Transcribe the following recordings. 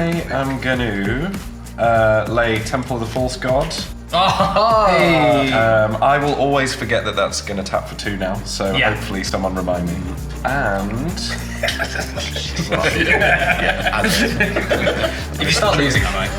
I am going to lay Temple of the False God. Hey. I will always forget that that's going to tap for 2 now, so hopefully someone remind me. And... If you start losing, I might.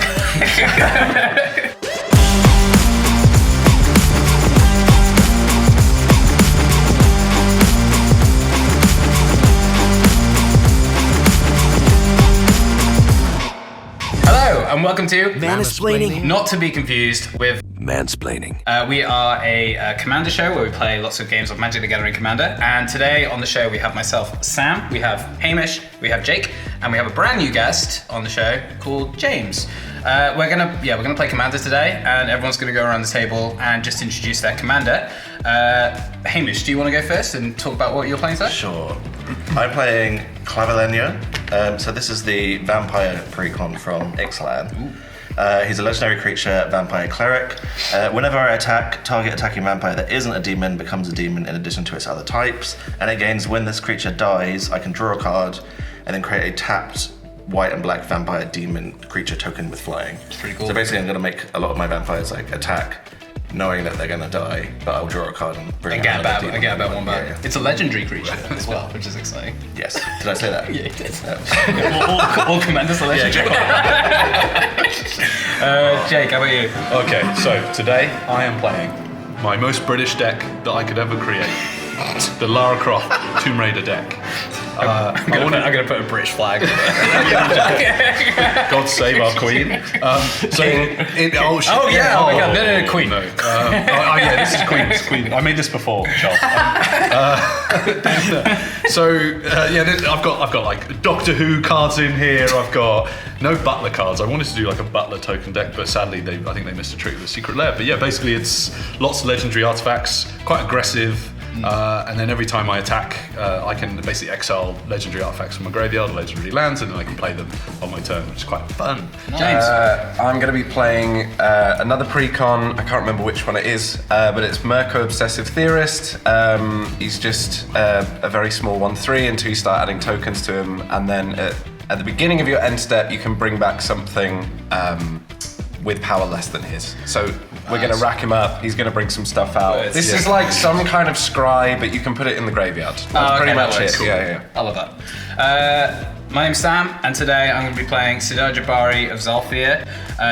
And welcome to Manasplaining. Not to be confused with Mansplaining. We are a Commander show where we play lots of games of Magic the Gathering Commander. And today on the show we have myself, Sam, we have Hamish, we have Jake, and we have a brand new guest on the show called James. We're gonna play Commander today, and everyone's gonna go around the table and just introduce their Commander. Hamish, do you want to go first and talk about what you're playing today? Sure. I'm playing Clavileño. So this is the vampire precon from Ixalan. He's a legendary creature, vampire cleric. Whenever I attack, target attacking vampire that isn't a demon becomes a demon in addition to its other types. And it gains when this creature dies, I can draw a card and then create a tapped white and black vampire demon creature token with flying. It's pretty cool. So basically I'm going to make a lot of my vampires like attack, knowing that they're going to die, but I'll draw a card and bring get another demon. about one back. Yeah. It's a legendary creature as well, which is exciting. Yes. Did I say that? Yeah, you did. All Commanders are legendary. Jake, how about you? Okay, so today I am playing my most British deck that I could ever create. The Lara Croft Tomb Raider deck. I'm gonna put a British flag. God save our queen. Oh my god, no, Queen. No. Yeah, this is Queen. I made this before, Charles. I've got like Doctor Who cards in here. I've got no Butler cards. I wanted to do like a Butler token deck, but sadly I think they missed a trick with the Secret Lair. But yeah, basically it's lots of legendary artifacts, quite aggressive. And then every time I attack, I can basically exile legendary artifacts from my graveyard, legendary lands, and then I can play them on my turn, which is quite fun. James? I'm going to be playing another precon. I can't remember which one it is, but it's Mirko, Obsessive Theorist. He's just a very small 1/3 until you start adding tokens to him, and then at the beginning of your end step, you can bring back something with power less than his. So we're going to rack him up. He's going to bring some stuff out. This is like some kind of scry, but you can put it in the graveyard. That's pretty much it. Cool. Yeah. I love that. My name's Sam, and today I'm going to be playing Sidar Jabari of Zhalfir.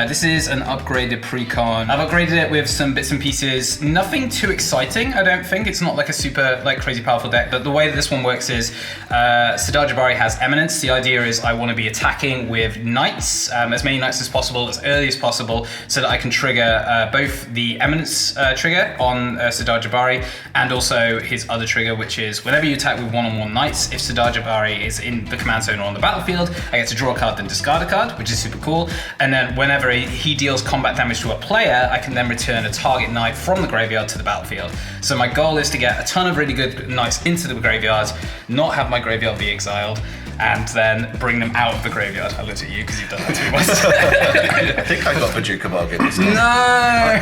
This is an upgraded precon. I've upgraded it with some bits and pieces. Nothing too exciting, I don't think. It's not like a super crazy powerful deck, but the way that this one works is Sidar Jabari has Eminence. The idea is I want to be attacking with knights, as many knights as possible, as early as possible, so that I can trigger both the Eminence trigger on Sidar Jabari and also his other trigger, which is whenever you attack with one-on-one knights, if Sidar Jabari is in the command zone or on the battlefield, I get to draw a card then discard a card, which is super cool. And then whenever he deals combat damage to a player, I can then return a target knight from the graveyard to the battlefield. So my goal is to get a ton of really good knights into the graveyard, not have my graveyard be exiled, and then bring them out of the graveyard. I looked at you because you've done that to me once. I think I got the Duke of bargains. No!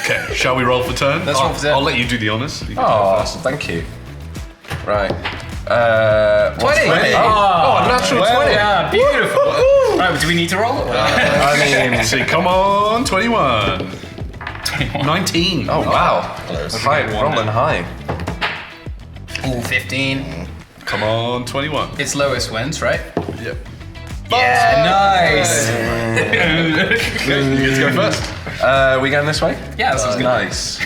Okay, shall we roll for turn? Let's roll for turn. I'll let you do the honours. You can go first. Thank you. Right. 20! Oh, natural 20. Yeah, beautiful. Right, do we need to roll? See, come on, 21. 19. Oh, wow. High, rolling high. Ooh, 15. Come on, 21. It's lowest wins, right? Yep. Yeah, nice. Okay, you get to go first. We going this way? Yeah, that sounds good. Nice.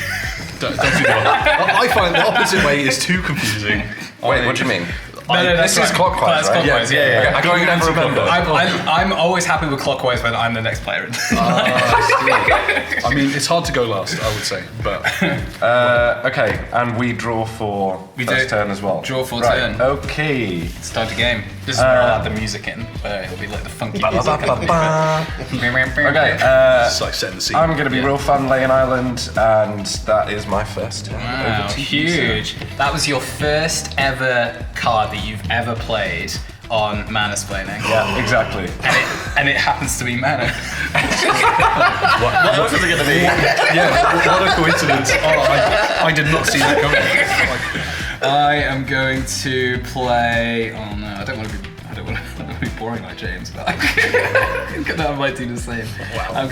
Don't do that. I find the opposite way is too confusing. Wait, what do you mean? No, this is clockwise, That's right? clockwise, yeah. I can't never remember. I'm always happy with clockwise when I'm the next player. I mean, it's hard to go last, I would say, but... Okay, and we draw for first turn as well. Draw for turn. Okay. Start the game. This is where I'll add the music in, where it'll be like the funky music. Okay, it's like setting the scene. I'm going to be real fun laying Island, and that is my first turn. Wow, Over to you, huge. That was your first ever card that you've ever played on Manasplaining. Yeah, exactly. And it happens to be mana. What else is it going to be? Yeah, what a coincidence. I did not see that coming. I am going to play. Oh no, I don't want to be boring like James, but I'm gonna might do the same. Wow.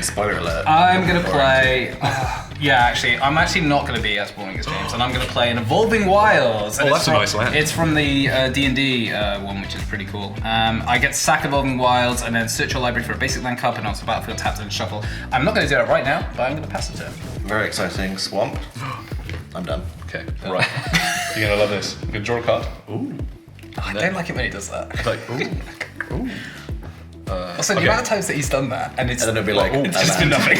Spoiler alert. I'm gonna play. I'm actually not gonna be as boring as James, and I'm gonna play an Evolving Wilds. And that's a nice land. It's from the D&D one, which is pretty cool. I get to sack Evolving Wilds and then search your library for a basic land card, and onto the battlefield, tap and shuffle. I'm not gonna do that right now, but I'm gonna pass the turn. Very exciting. Swamp. I'm done. Okay, right. You're gonna love this. I'm gonna draw a card. Ooh. I don't like it when he does that. It's like, ooh. Also, the amount of times that he's done that, and And then it'll be like, it's just been nothing.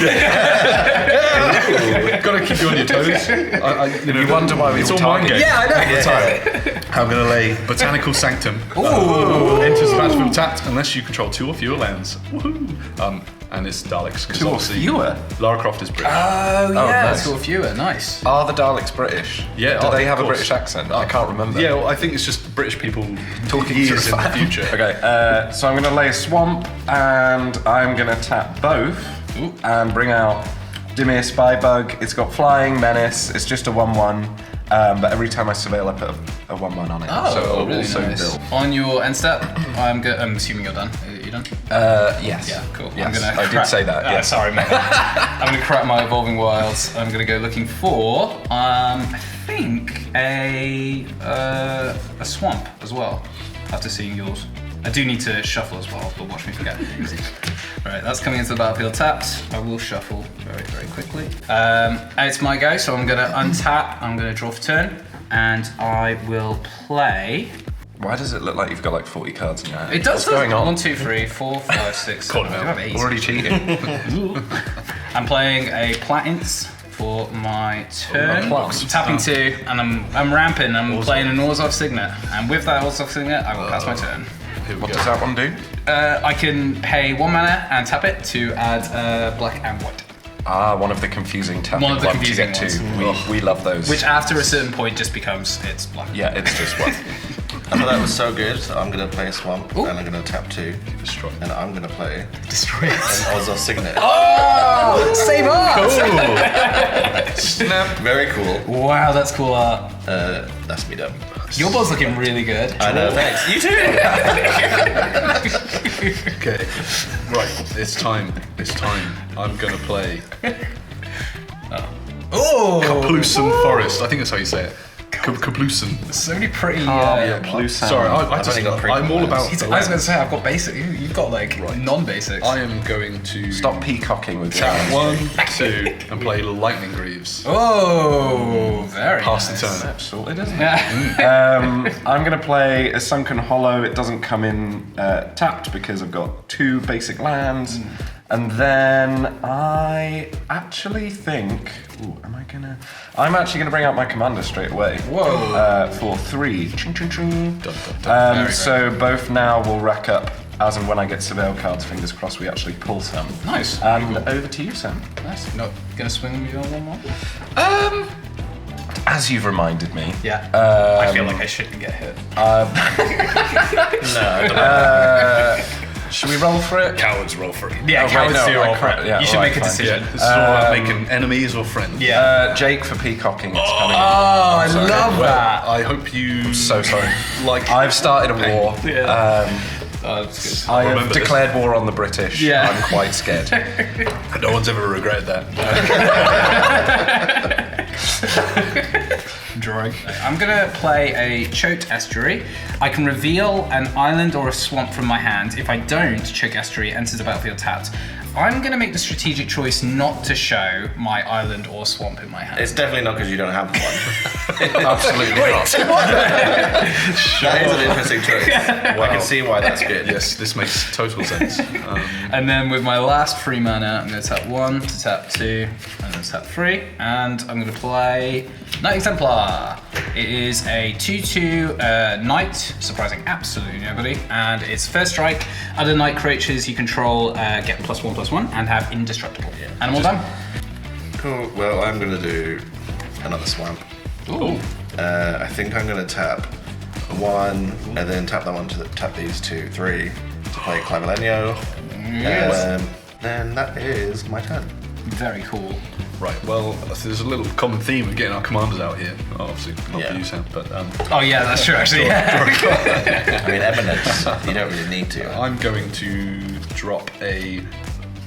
Gotta keep you on your toes. You wonder why we it's all all mind target. game. Yeah, I know. All the time. I'm gonna lay Botanical Sanctum. Ooh. Enters the battlefield tapped unless you control 2 or fewer lands. Woohoo. And it's Daleks. 'Cause 2 or obviously fewer? Lara Croft is British. Oh, yeah, nice. two or fewer, nice. Are the Daleks British? Yeah, Do they have of a course. British accent? I can't remember. Yeah, well, I think it's just British people Talking years through in the fire. future. Okay, so I'm going to lay a swamp, and I'm going to tap both, and bring out Dimir Spybug. It's got flying, menace. It's just a 1/1, but every time I surveil, I put a 1/1 on it. so it'll really also nice. build. On your end step, I'm assuming you're done. Are you done? Yes. Yeah, cool. Yes. I'm gonna I did say that. Yes. Sorry, mate. I'm gonna crack my Evolving Wilds. I'm gonna go looking for, I think a swamp as well. After seeing yours, I do need to shuffle as well, but watch me forget. Right, that's coming into the battlefield tapped. I will shuffle very, very quickly. It's my go, so I'm gonna untap. I'm gonna draw for turn, and I will play. Why does it look like you've got like 40 cards in your hand? It does. What's going on? 1, 2, 3, 4, 5, 6. Call it I out. have 8. Already cheating. I'm playing a Platins for my turn. Plats. I'm tapping 2, and I'm ramping. I'm playing an Orzhov Signet, and with that Orzhov Signet, I will pass my turn. Here we What go. does that one do? I can pay 1 mana and tap it to add black and white. One of the confusing tapping One of the ones confusing you get to. ones. We love those. Which after a certain point just becomes it's black. Yeah, it's just one. I thought that was so good. I'm gonna play a swamp, and I'm gonna tap 2, Destroy. and I'm gonna play Destroy it. an Orzhov Signet. Oh! Save art! Snap. Very cool. Wow, that's cool art. That's me done. Your ball's looking really good. I know. Thanks. You too. Okay. Right. It's time. It's time. I'm gonna play Oh! Kaplusan Forest. I think that's how you say it. Kaplusan. So many pretty. Sorry, I'm all about. I was going to say, I've got basic. You've got like non-basics. I am going to Stop peacocking with your tap hands. 1, 2, and play Lightning Greaves. Oh, very Pass nice. the turn. Sorted, isn't it? Yeah. I'm going to play a Sunken Hollow. It doesn't come in tapped because I've got 2 basic lands. And then I actually think... I'm actually going to bring out my commander straight away. Whoa. For 3. Ching, ching, ching. Dun, dun, dun. Very, So both now will rack up as and when I get surveil cards. Fingers crossed we actually pull some. Nice. And over to you, Sam. Nice. Not gonna swing with you on 1-1? As you've reminded me. Yeah. I feel like I shouldn't get hit. Should we roll for it? Cowards roll for it. Yeah, wait, cowards no, do I roll can't- for it. yeah, You should alright, make a fine. decision. This is all about making enemies or friends. Yeah. Jake for peacocking. It's coming. Oh, I Sorry. love that. I hope you. So sorry. Like I've started a war. Yeah. Oh, that's good. I have remember this. declared war on the British. Yeah. I'm quite scared. No one's ever regretted that. Drawing. I'm gonna play a Choked Estuary. I can reveal an island or a swamp from my hand. If I don't, Choked Estuary enters the battlefield tapped. I'm gonna make the strategic choice not to show my island or swamp in my hand. It's definitely not because you don't have one. Absolutely not. That is an interesting choice. I can see why that's good. Yes, this makes total sense. And then with my last 3 mana, I'm gonna tap 1 to tap 2, and then tap 3, and I'm gonna play Knight Exemplar. It is a 2/2 knight, surprising absolutely nobody, and it's first strike. Other knight creatures you control get +1/+1 and have indestructible. And I'm all done. Cool. Well, I'm gonna do another swamp. Ooh. I think I'm gonna tap 1 and then tap that one to tap these 2, 3 to play Clavileño. Yes. Then that is my turn. Very cool. Right, well, there's a little common theme of getting our commanders out here. Obviously, not for you, Sam, but... Oh yeah, that's true actually. Yeah. I mean, eminence. You don't really need to. I'm going to drop a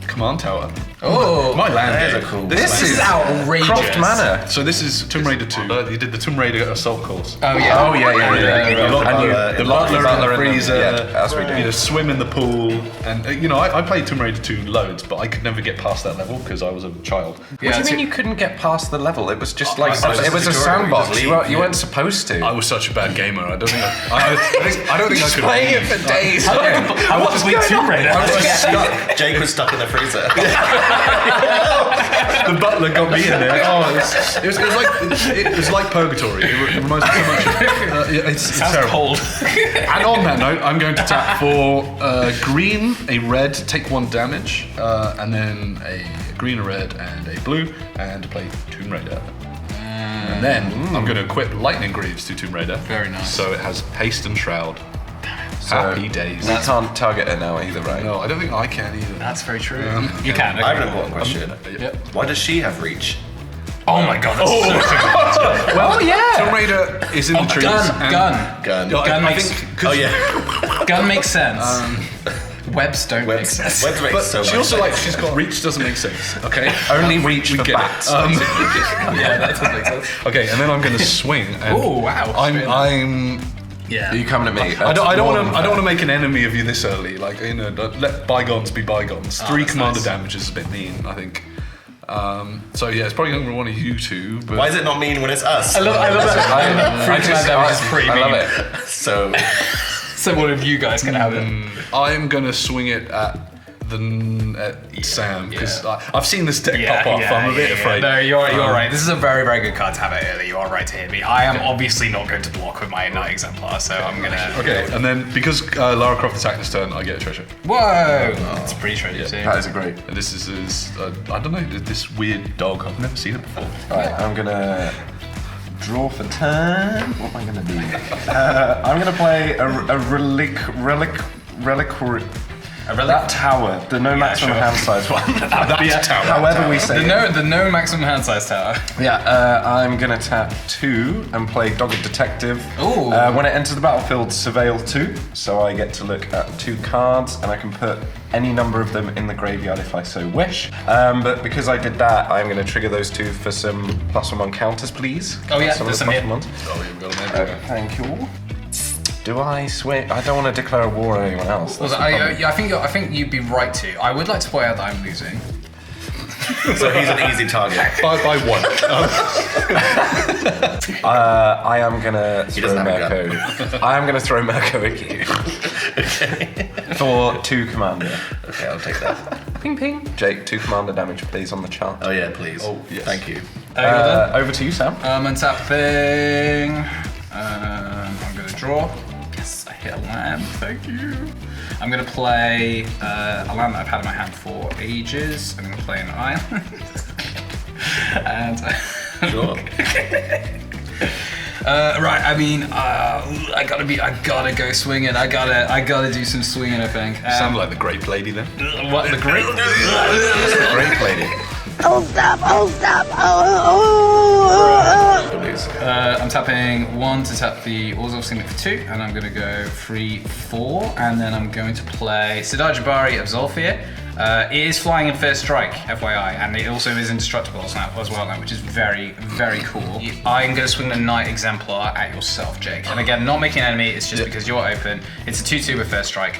command tower. Oh, My land That is game. a cool. this is outrageous. Croft Manor. So this is Tomb Raider 2. You did the Tomb Raider assault course. Oh yeah. Oh yeah. The butler and the freezer, as we do. swim in the pool, and I played Tomb Raider 2 loads, but I could never get past that level because I was a child. What do you mean you couldn't get past the level? It was just like it's it was a just a tutorial, sandbox. you just You leave. weren't supposed to. I was such a bad gamer. I don't think I don't think I could. Playing it for days. I want to play Tomb Raider. Jake was stuck in the freezer. The butler got me in there. It was like purgatory. It reminds me so much. It's terrible. Cold. And on that note, I'm going to tap for green, a red, take 1 damage, and then a green, a red, and a blue, and play Tomb Raider. And then I'm going to equip Lightning Greaves to Tomb Raider. Very nice. So it has haste and shroud. So Happy days. You can't target it now either, right? No, I don't think I can either. That's very true. You can. I have Okay. an important question. Yep. Why does she have reach? Oh my god. That's so Well, yeah. Tomb Raider is in the trees. and- Gun. Gun. Gun I makes- think 'cause- Oh yeah. Gun makes sense. Webs don't make Webs sense. makes But so she much also sense. she's got reach doesn't make sense. Okay. Only reach we for get bats. it. Yeah, that does make sense. Okay, and then I'm going to swing. And Oh wow. I'm. Yeah. Are you coming at me? I don't want to make an enemy of you this early. Like let bygones be bygones. 3 that's commander nice. damage is a bit mean, I think. So yeah, it's probably going to be one of you two. But Why is it not mean when it's us? I love that. Free command damage is pretty I love mean. it. So So one of you guys can have it. I'm going to swing it at Sam because I've seen this deck pop off. I'm a bit afraid. No, you're right. This is a very, very good card to have it early. You are right to hit me. I am obviously not going to block with my Knight Exemplar, so I'm gonna. Okay, and then because Lara Croft attacked this turn, I get a treasure. Whoa! That's pretty treasure too. That is a great. And this is I don't know, this weird dog. I've never seen it before. Right, I'm gonna draw for turn. What am I gonna do? I'm gonna play a reliquary. That tower, the no maximum hand size one. That tower. However we say it. The no maximum hand size tower. Yeah, I'm gonna tap 2 and play Dogged Detective. Ooh. When it enters the battlefield, surveil 2, so I get to look at 2 cards and I can put any number of them in the graveyard if I so wish. But because I did that, I'm gonna trigger those 2 for some +1/+1 counters, please. Oh yeah, some there's of the some here. +1s. Oh, you've got an everywhere. Thank you. Do I swing? I don't want to declare a war on anyone else. That's the problem. I think you'd be right to. I would like to point out that I'm losing. So he's an easy target. By 1. I am gonna throw doesn't have a Mirko. I am gonna throw Mirko at you. For 2 commander. Okay, I'll take that. Ping ping. Jake, 2 commander damage, please, on the chart. Oh yeah, please. Oh, yes. Thank you. Over to you, Sam. I'm untapping. I'm gonna draw. Yes, I hit a land. Thank you. I'm gonna play a land that I've had in my hand for ages. I'm gonna play an island. And Sure. right. I mean, I gotta go swinging. I gotta do some swinging. I think. Sound like the Great Lady then. What the great? Great lady. Oh, stop! Oh, stop! Please. I'm tapping 1 to tap the Orzhov Signet for 2, and I'm going to go 3/4, and then I'm going to play Sidar Jabari of Zhalfir. It is flying in first strike, FYI, and it also is indestructible as well now, which is very, very cool. I'm going to swing the Knight Exemplar at yourself, Jake. And again, not making an enemy, it's just because you're open. It's a 2/2 with first strike.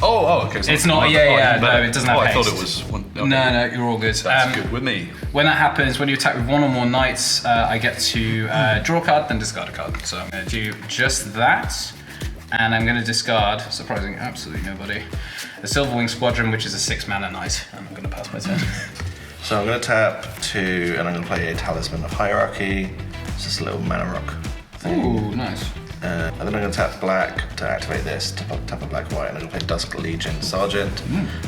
Oh, okay. So It's not- even no, better. it doesn't have I thought haste. it was one. Okay. No, you're all good. That's good with me. When that happens, when you attack with 1 or more knights, I get to draw a card, then discard a card. So I'm going to do just that, and I'm going to discard, surprising absolutely nobody, a Silverwing Squadron, which is a 6-mana knight, and I'm going to pass my turn. So I'm going to tap 2, and I'm going to play a Talisman of Hierarchy. It's just a little mana rock thing. Ooh, nice. And then I'm going to tap black to activate this, tap a black-white, and I'm going to play Dusk Legion Sergeant.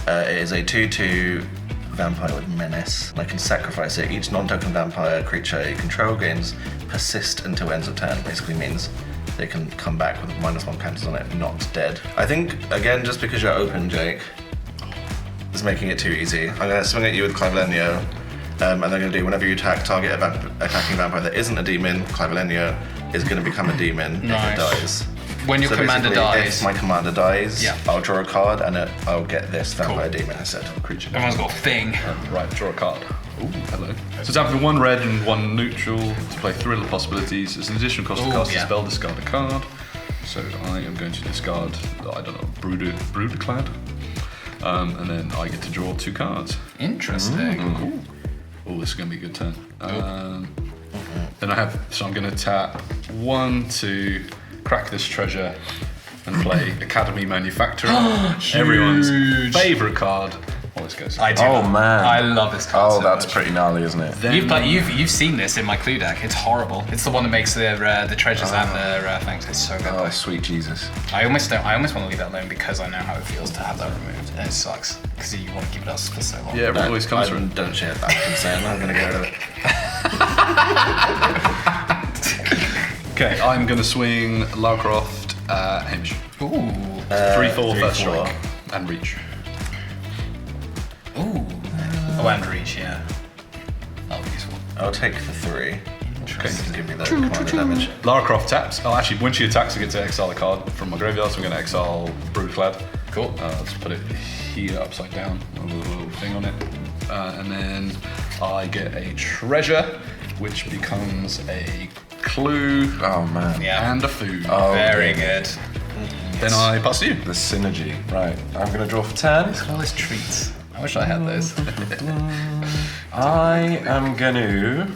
It is a 2/2 vampire with menace, and I can sacrifice it. Each non-token vampire creature you control gains persist until ends of turn. Basically means they can come back with -1 counters on it, not dead. I think, again, just because you're open, Jake, is making it too easy. I'm going to swing at you with Clavileño. and they're going to do whenever you attack, target attacking vampire that isn't a demon, Clavileño is going to become a demon if it dies. When your commander basically, dies. if my commander dies, Yeah. I'll draw a card and I'll get this vampire demon instead. Creature. Everyone's got a thing. Right, draw a card. Ooh, hello. So tap for 1 red and 1 neutral to play Thriller Possibilities. It's an additional cost to cast a spell, discard a card. So I am going to discard, I don't know, Broodclad. And then I get to draw 2 cards. Interesting. Oh, this is going to be a good turn. Then I'm going to tap 1 to crack this treasure and play Academy Manufacturer. Everyone's favourite card. Oh, this goes. I do. Oh, man. I love this card. Oh, so that's much. pretty gnarly, isn't it? You've seen this in my clue deck. It's horrible. It's the one that makes the treasures and the things. It's so good. Oh, though. sweet Jesus. I almost want to leave that alone because I know how it feels to have that removed, and it sucks because you want to keep it us for so long. Yeah, it always comes from. Don't share that concern. I'm going to get rid of it. Okay, I'm going to swing Lara Croft, Hamish. Ooh. 3/4 first 3/4. strike and reach. Ooh. Oh, and reach, yeah. That'll be useful. I'll take the 3. Okay. Give me the commander damage. Lara Croft taps. Oh, actually, when she attacks, I get to exile a card from my graveyard, so I'm going to exile Broodclad. Cool. Let's put it here upside down, a little thing on it. And then I get a treasure, which becomes a clue Oh, man. Yeah. and a food. Oh, Very yeah. good. Then I pass to you. The synergy. Right. I'm going to draw for 10. All those treats. I wish I had those. I am going to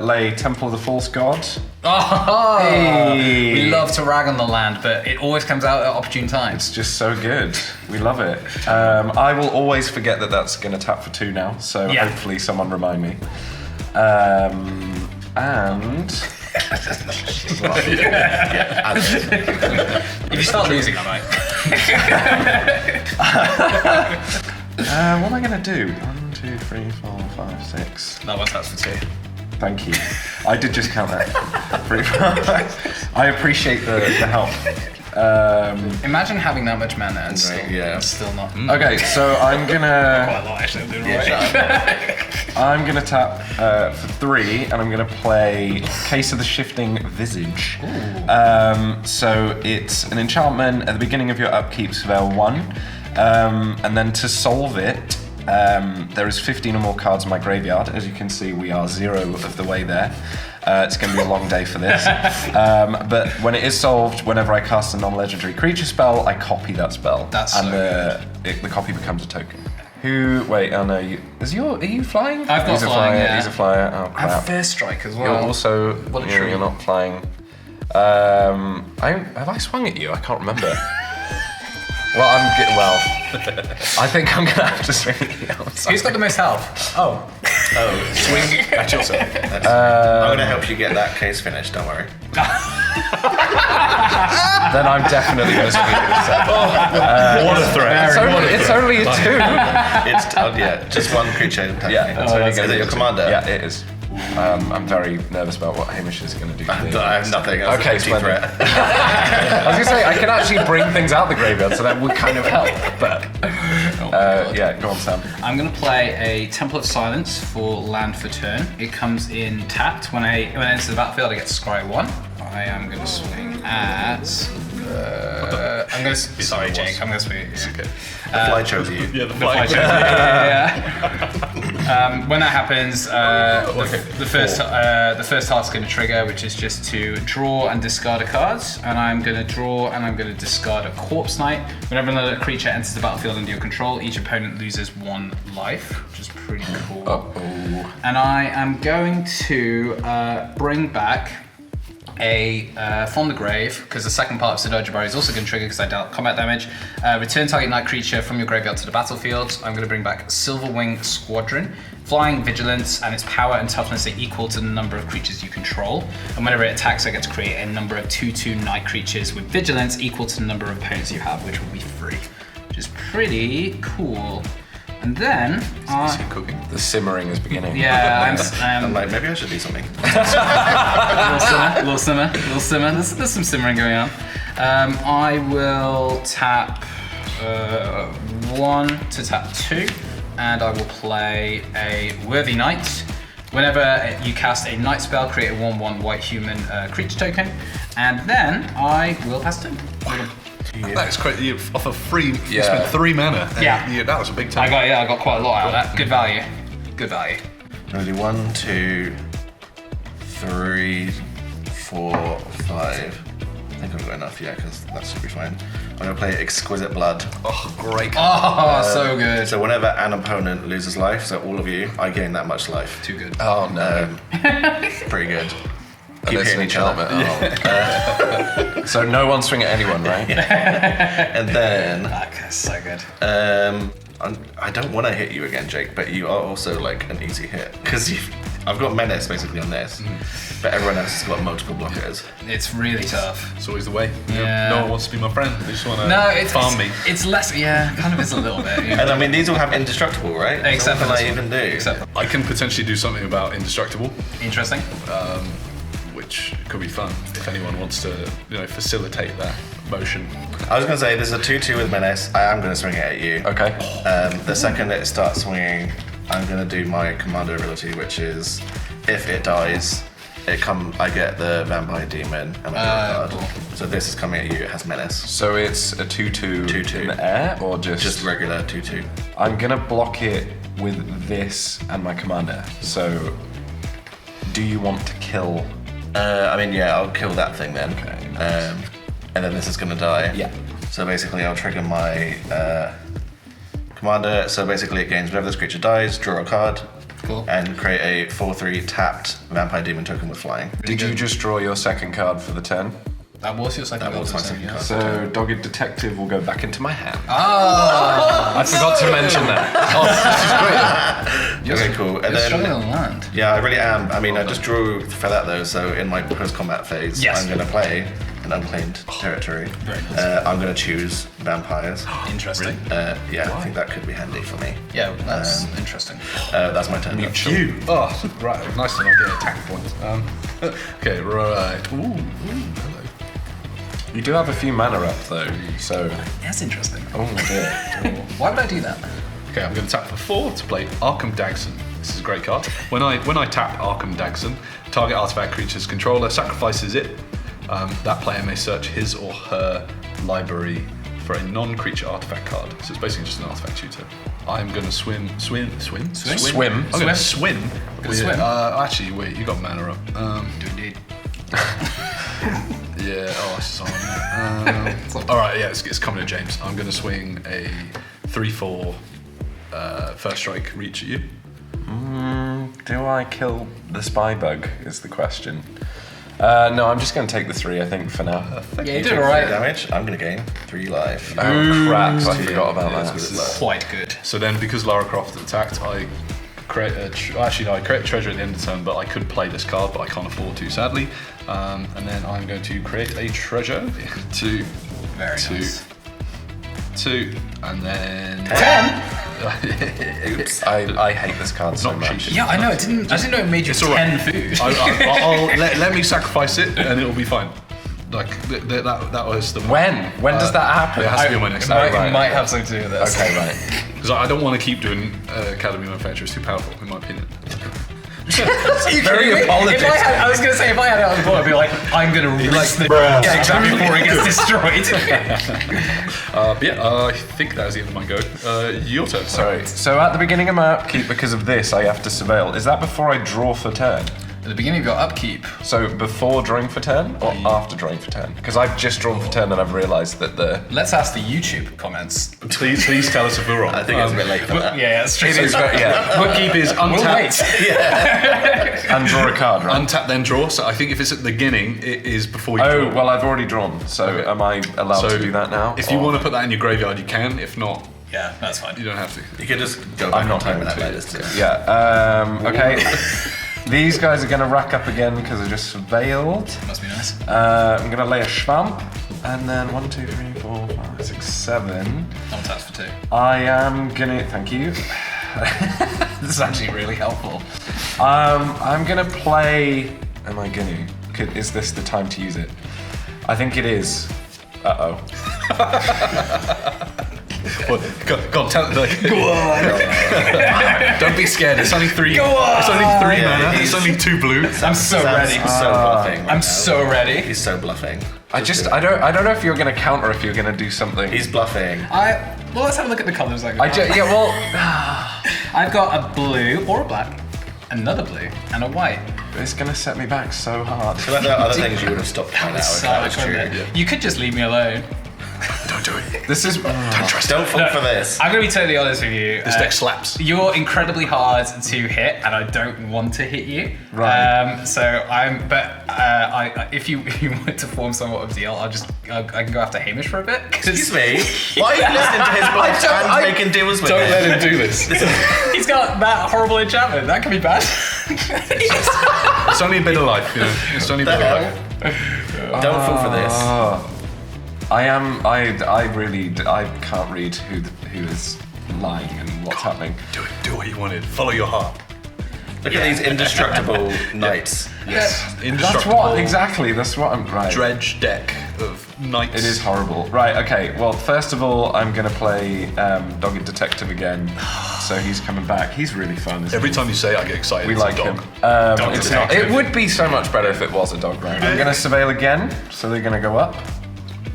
lay Temple of the False God. Oh, Hey. we love to rag on the land, but it always comes out at opportune times. It's just so good. We love it. I will always forget that that's going to tap for 2 now, so Yeah. hopefully someone remind me. And... If you start losing, I might. what am I going to do? 1, 2, 3, 4, 5, 6. That one taps for 2. Thank you. I did just count that. I appreciate the help. Imagine having that much mana and still not. Okay, so I'm gonna Quite a lot, actually. I'm doing right. I'm gonna tap for 3, and I'm gonna play Case of the Shifting Visage. So it's an enchantment at the beginning of your upkeep, spell 1, and then to solve it, there is 15 or more cards in my graveyard. As you can see, we are 0 of the way there. It's going to be a long day for this. But when it is solved, whenever I cast a non-legendary creature spell, I copy that spell. That's and so the copy becomes a token. Wait, oh no, are you flying? I've got He's a flying, flyer, yeah. He's a flyer, oh I have crap. First Strike as well. You're also, What a you're treat. not flying. Have I swung at you? I can't remember. I think I'm gonna have to swing at you. Who's got the most health? Oh. Swing at yourself. I'm going to help you get that case finished, don't worry. Then I'm definitely gonna swing at you. What a threat. It's only a 2. It's just 1 creature. Yeah, it's only Is gonna it be your a 2. commander? Yeah, it is. I'm very nervous about what Hamish is going to do. I have nothing. That's Okay, a splendid. threat. I was going to say, I can actually bring things out the graveyard, so that would kind of help. But yeah, go on, Sam. I'm going to play a Temple of Silence for land for turn. It comes in tapped. When it enters the battlefield, I get to scry 1. I am going to swing at... I'm going to... Sorry, Jake. I'm going to swing... Okay. The fly chose you. Yeah, the fly. When that happens, the first task is going to trigger, which is just to draw and discard a card. And I'm going to draw and I'm going to discard a Corpse Knight. Whenever another creature enters the battlefield under your control, each opponent loses 1 life, which is pretty cool. And I am going to bring back from the grave, because the second part of Sidar Jabari is also going to trigger because I dealt combat damage. Return target night creature from your graveyard to the battlefield. I'm going to bring back Silverwing Squadron. Flying Vigilance, and its power and toughness are equal to the number of creatures you control. And whenever it attacks, I get to create a number of 2/2 night creatures with Vigilance equal to the number of opponents you have, which will be free. Which is pretty cool. And then... cooking. The simmering is beginning. yeah, I'm like, maybe I should do something. little simmer. There's some simmering going on. I will tap 1 to tap 2, and I will play a Worthy Knight. Whenever you cast a night spell, create a 1/1 white human creature token, and then I will pass turn. That's crazy. You offer free. You Yeah. spent 3 mana. Yeah. That was a big time. I got quite a lot out of that. Good value. Good value. I'm gonna do 1, 2, 3, 4, 5. I think I've got enough, yeah, because that should be fine. I'm gonna play Exquisite Blood. Oh, great. Oh, so good. So whenever an opponent loses life, so all of you, I gain that much life. Too good. Oh no. Pretty good. And Keep it's hitting an each other. enchantment. Oh. So no one swing at anyone, right? And then, That's so good. I don't want to hit you again, Jake, but you are also like an easy hit. Because I've got Menace basically on this, but everyone else has got multiple blockers. It's really tough. It's always the way. Yeah. No one wants to be my friend. They just want to No, it's farm me. It's less. Yeah, kind of is a little bit. Yeah. And I mean, these all have indestructible, right? Except so for what this can I one. even do? Except I can potentially do something about indestructible, interesting. which could be fun if anyone wants to, facilitate that motion. I was going to say, there's a 2/2 with Menace. I am going to swing it at you. Okay. The second it starts swinging, I'm going to do my Commander ability, which is if it dies, I get the Vampire Demon and I draw a card. Cool. So this is coming at you, it has Menace. So it's a 2/2 2/2. in the air, or just? Just regular 2/2. I'm gonna block it with this and my commander. So, do you want to kill? I'll kill that thing then. Okay, nice. And then this is going to die. Yeah. So basically, I'll trigger my Commander. So basically, it gains whenever this creature dies, draw a card. Cool. And create a 4/3 tapped Vampire Demon token with flying. Did you just draw your second card for the turn? That was your second. That was my second card. So, Dogged Detective will go back into my hand. Ah, I forgot to mention that. Okay, cool. And you're struggling then, on land. yeah, I really am. I mean, I just drew for that though. So in my post-combat phase, Yes. I'm going to play an unclaimed territory. Very nice. I'm going to choose vampires. Interesting. I think that could be handy for me. Yeah, that's interesting. That's my turn. You. Oh, right. Nice to not get attack points. Okay, right. Ooh, hello. You do have a few mana up though, so. That's interesting. Oh dear. Why would I do that? Okay, I'm going to tap for 4 to play Arkham Dagson. This is a great card. When I tap Arkham Dagson, target artifact creature's controller sacrifices it. That player may search his or her library for a non-creature artifact card. So it's basically just an artifact tutor. I'm going to swim. I'm going to swim. Swim. Actually, wait, you got mana up. Do indeed. Yeah, it's on. All right, yeah, it's coming to James. I'm going to swing a 3/4 first strike reach at you. Do I kill the spy bug? Is the question. No, I'm just going to take the 3. I think for now. Yeah, you did alright. Damage. I'm going to gain 3 life. Oh crap! I forgot about that. Quite good. So then, because Lara Croft attacked, I create a treasure at the end of the turn, but I could play this card, but I can't afford to, sadly. And then I'm going to create a treasure. 2, Very 2, nice. 2, and then 10. Oops. I hate this card so Not much. cheating. Yeah, I know. I didn't know it made you all 10 right. food. I'll let me sacrifice it, and it'll be fine. Like that was the When does that happen? It has to be on my next It might, turn. right. might have something to do with this. Okay, right. Because I don't want to keep doing Academy Manufacturer. It's too powerful, in my opinion. Very apologetic. I was going to say, if I had it on the board, I'd be like, I'm going to release the exactly before it gets destroyed. But yeah, I think that was the end of my go. Your turn. Sorry. So at the beginning of my upkeep, because of this, I have to surveil. Is that before I draw for turn? At the beginning of your upkeep. So before drawing for turn or after drawing for turn? Because I've just drawn for turn and I've realised that the... Let's ask the YouTube comments. Please tell us if we're wrong. I think it's a bit late for that. Yeah, straight in. Upkeep is untapped. And draw a card, right? Untap then draw. So I think if it's at the beginning, it is before you draw. Oh, well, I've already drawn. So am I allowed to do that now? If you want to put that in your graveyard, you can. If not, Yeah, that's fine. you don't have to. You could just go I'm back not on time going with that to. latest. Yeah. Okay. These guys are going to rack up again because I just surveilled. Must be nice. I'm going to lay a Schwamp. And then 1, 2, 3, 4, 5, 6, 7. I'm tapped for 2. I am going to... Thank you. This is actually really helpful. I'm going to play... Am I going to? Is this the time to use it? I think it is. Uh-oh. Well, go on, tell it. Go on. Don't be scared. It's only 3. Go on. It's only 3 mana. It's only 2 blue. I'm so ready. He's so bluffing. I'm so ready. He's so bluffing. I don't know if you're gonna counter or if you're gonna do something. He's bluffing. Well, let's have a look at the colours. I've got a blue or a black, another blue, and a white. It's gonna set me back so hard. I feel like there are other things you would have stopped playing out if that was true. You could just leave me alone. Don't do it. This is. Don't trust. Don't fall for this. I'm gonna be totally honest with you. This deck slaps. You're incredibly hard to hit, and I don't want to hit you. Right. If you wanted to form somewhat of a deal, I can go after Hamish for a bit. Excuse me. Why are you listening to his bluff and making deals with Don't him? let him do this. He's got that horrible enchantment. That could be bad. It's only a bit of life, you know. It's only a bit of life. Don't fall for this. I can't read who is lying and what's happening. Do it. Do what you wanted. Follow your heart. Look at these indestructible knights. Yes. That's Indestructible. That's what I'm right. Dredge deck of knights. It is horrible. Right, okay. Well, first of all, I'm gonna play Dogged Detective again. So he's coming back. He's really fun. Every time you say it, I get excited. we It's a like dog. him. Dog It's not, detective. it would be so much better if it was a dog, right? I'm gonna surveil again. So they're gonna go up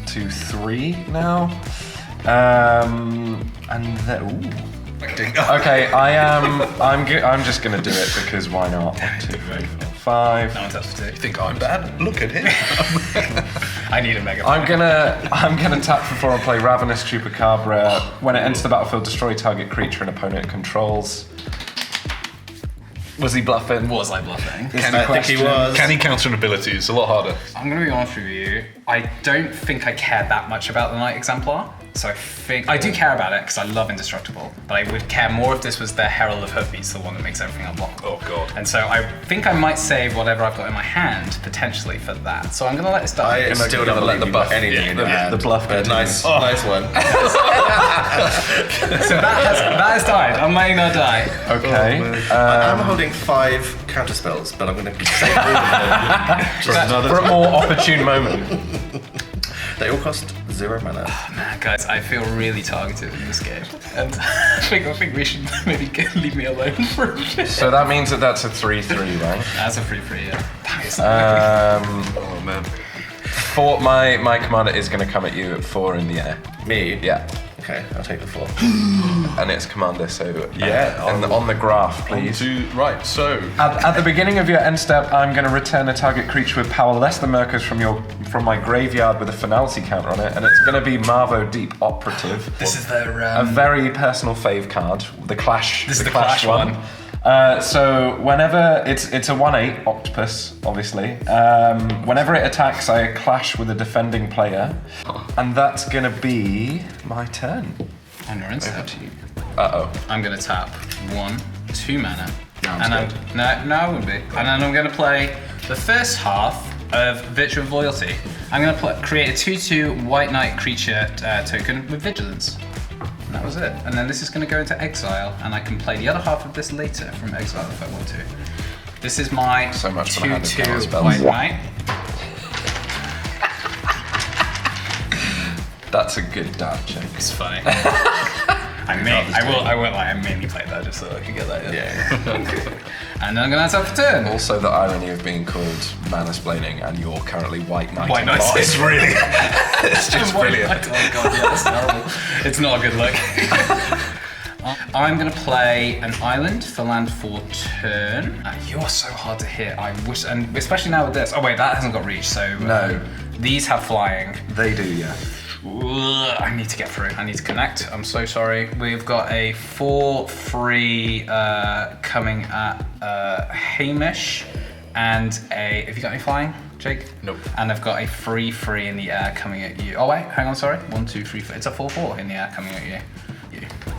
to 3 now. And then, ooh. Okay, I'm just gonna do it because why not? 1, 2, 3, 4, 5. No one's up to You think I'm bad? Look at him. I need a mega. I'm gonna tap for 4 and play Ravenous Chupacabra. When it enters the battlefield, destroy target creature an opponent controls. Was he bluffing? Was I bluffing? I think he was. Can he counter an ability? It's a lot harder. I'm gonna be honest with you. I don't think I care that much about the Knight Exemplar. So I think I do care about it because I love Indestructible, but I would care more if this was the Herald of Hoofbeats, the one that makes everything unblockable. Oh god. And so I think I might save whatever I've got in my hand potentially for that. So I'm gonna let this die. I still don't let believe the you buff- got anything in your hand. the bluff But continue. nice one. So that has died. I'm letting that die. Okay. I'm holding 5 counterspells, but I'm going to save all of them. For a more opportune moment. They all cost 0 mana. Man, guys, I feel really targeted in this game, and I think we should maybe leave me alone for a bit. So that means that's a 3/3, right? That's a free, yeah. That is Oh man. My commander is going to come at you at 4 in the air. Me? Yeah. Okay, I'll take the 4. And it's commander, so Yeah, on the graph, please. Right, so At the beginning of your end step, I'm going to return a target creature with power less than Mirko's from my graveyard with a finality counter on it, and it's going to be Marvo Deep Operative. This is the A very personal fave card, the Clash. This is the the Clash one. So whenever it's a 1/8 octopus, obviously. Whenever it attacks, I clash with a defending player, and that's gonna be my turn. on your instep. Uh-oh. I'm gonna tap 1, 2 mana. Sounds and good. no, I wouldn't be. And then I'm gonna play the first half of Virtue of Loyalty. I'm gonna create a 2/2 White Knight creature token with Vigilance. And that was it. And then this is gonna go into exile, and I can play the other half of this later from exile if I want to. This is my So much for the hand of power 2/2 spells. White Knight. That's a good dad joke. It's funny. I won't lie, I mainly played that just so I could get that in. Yeah. And then I'm gonna tap for turn. Also, the irony of being called Manasplaining and you're currently White Knight. White Knight. It's really, it's just brilliant. Oh god, yeah, that's terrible. It's not a good look. I'm gonna play an island for land for turn. You're so hard to hit. I wish, and especially now with this. Oh wait, that hasn't got reach. So No. these have flying. They do, yeah. Ugh, I need to get through. I need to connect. I'm so sorry. We've got a 4/3 coming at Hamish, and a. Have you got any flying, Jake? Nope. And I've got a 3/3 in the air coming at you. Oh wait, hang on. Sorry. 1, 2, 3, 4. It's a 4/4 in the air coming at you.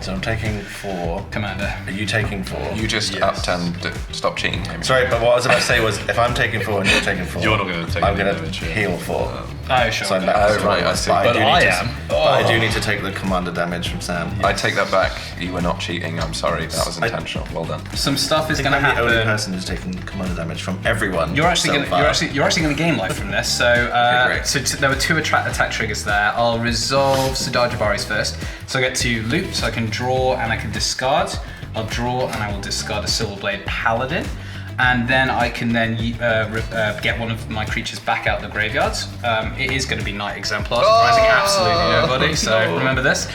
So I'm taking 4. Commander. Are you taking 4? You just upped and stop cheating, Hamish. Sorry, but what I was about to say was, if I'm taking 4 and you're taking 4, You're not gonna take I'm any going to damage, yeah. heal 4. Oh, sure. So I'm okay. back to right, square I one. see. But do I need to- am. But I do need to take the commander damage from Sam. I take that back. You were not cheating. I'm sorry. That was intentional. Well done. Some stuff is I think going to I'm the only happen. person who's taken commander damage from everyone. You're actually so going to far. you're actually going to gain life from this. So great. there were 2 attack triggers there. I'll resolve Sidar Jabari's first. So I get to loop, so I can draw and I can discard. I'll draw and I will discard a Silverblade Paladin. And then I can then get one of my creatures back out the graveyards. It is going to be Knight Exemplar, surprising absolutely nobody. So remember this.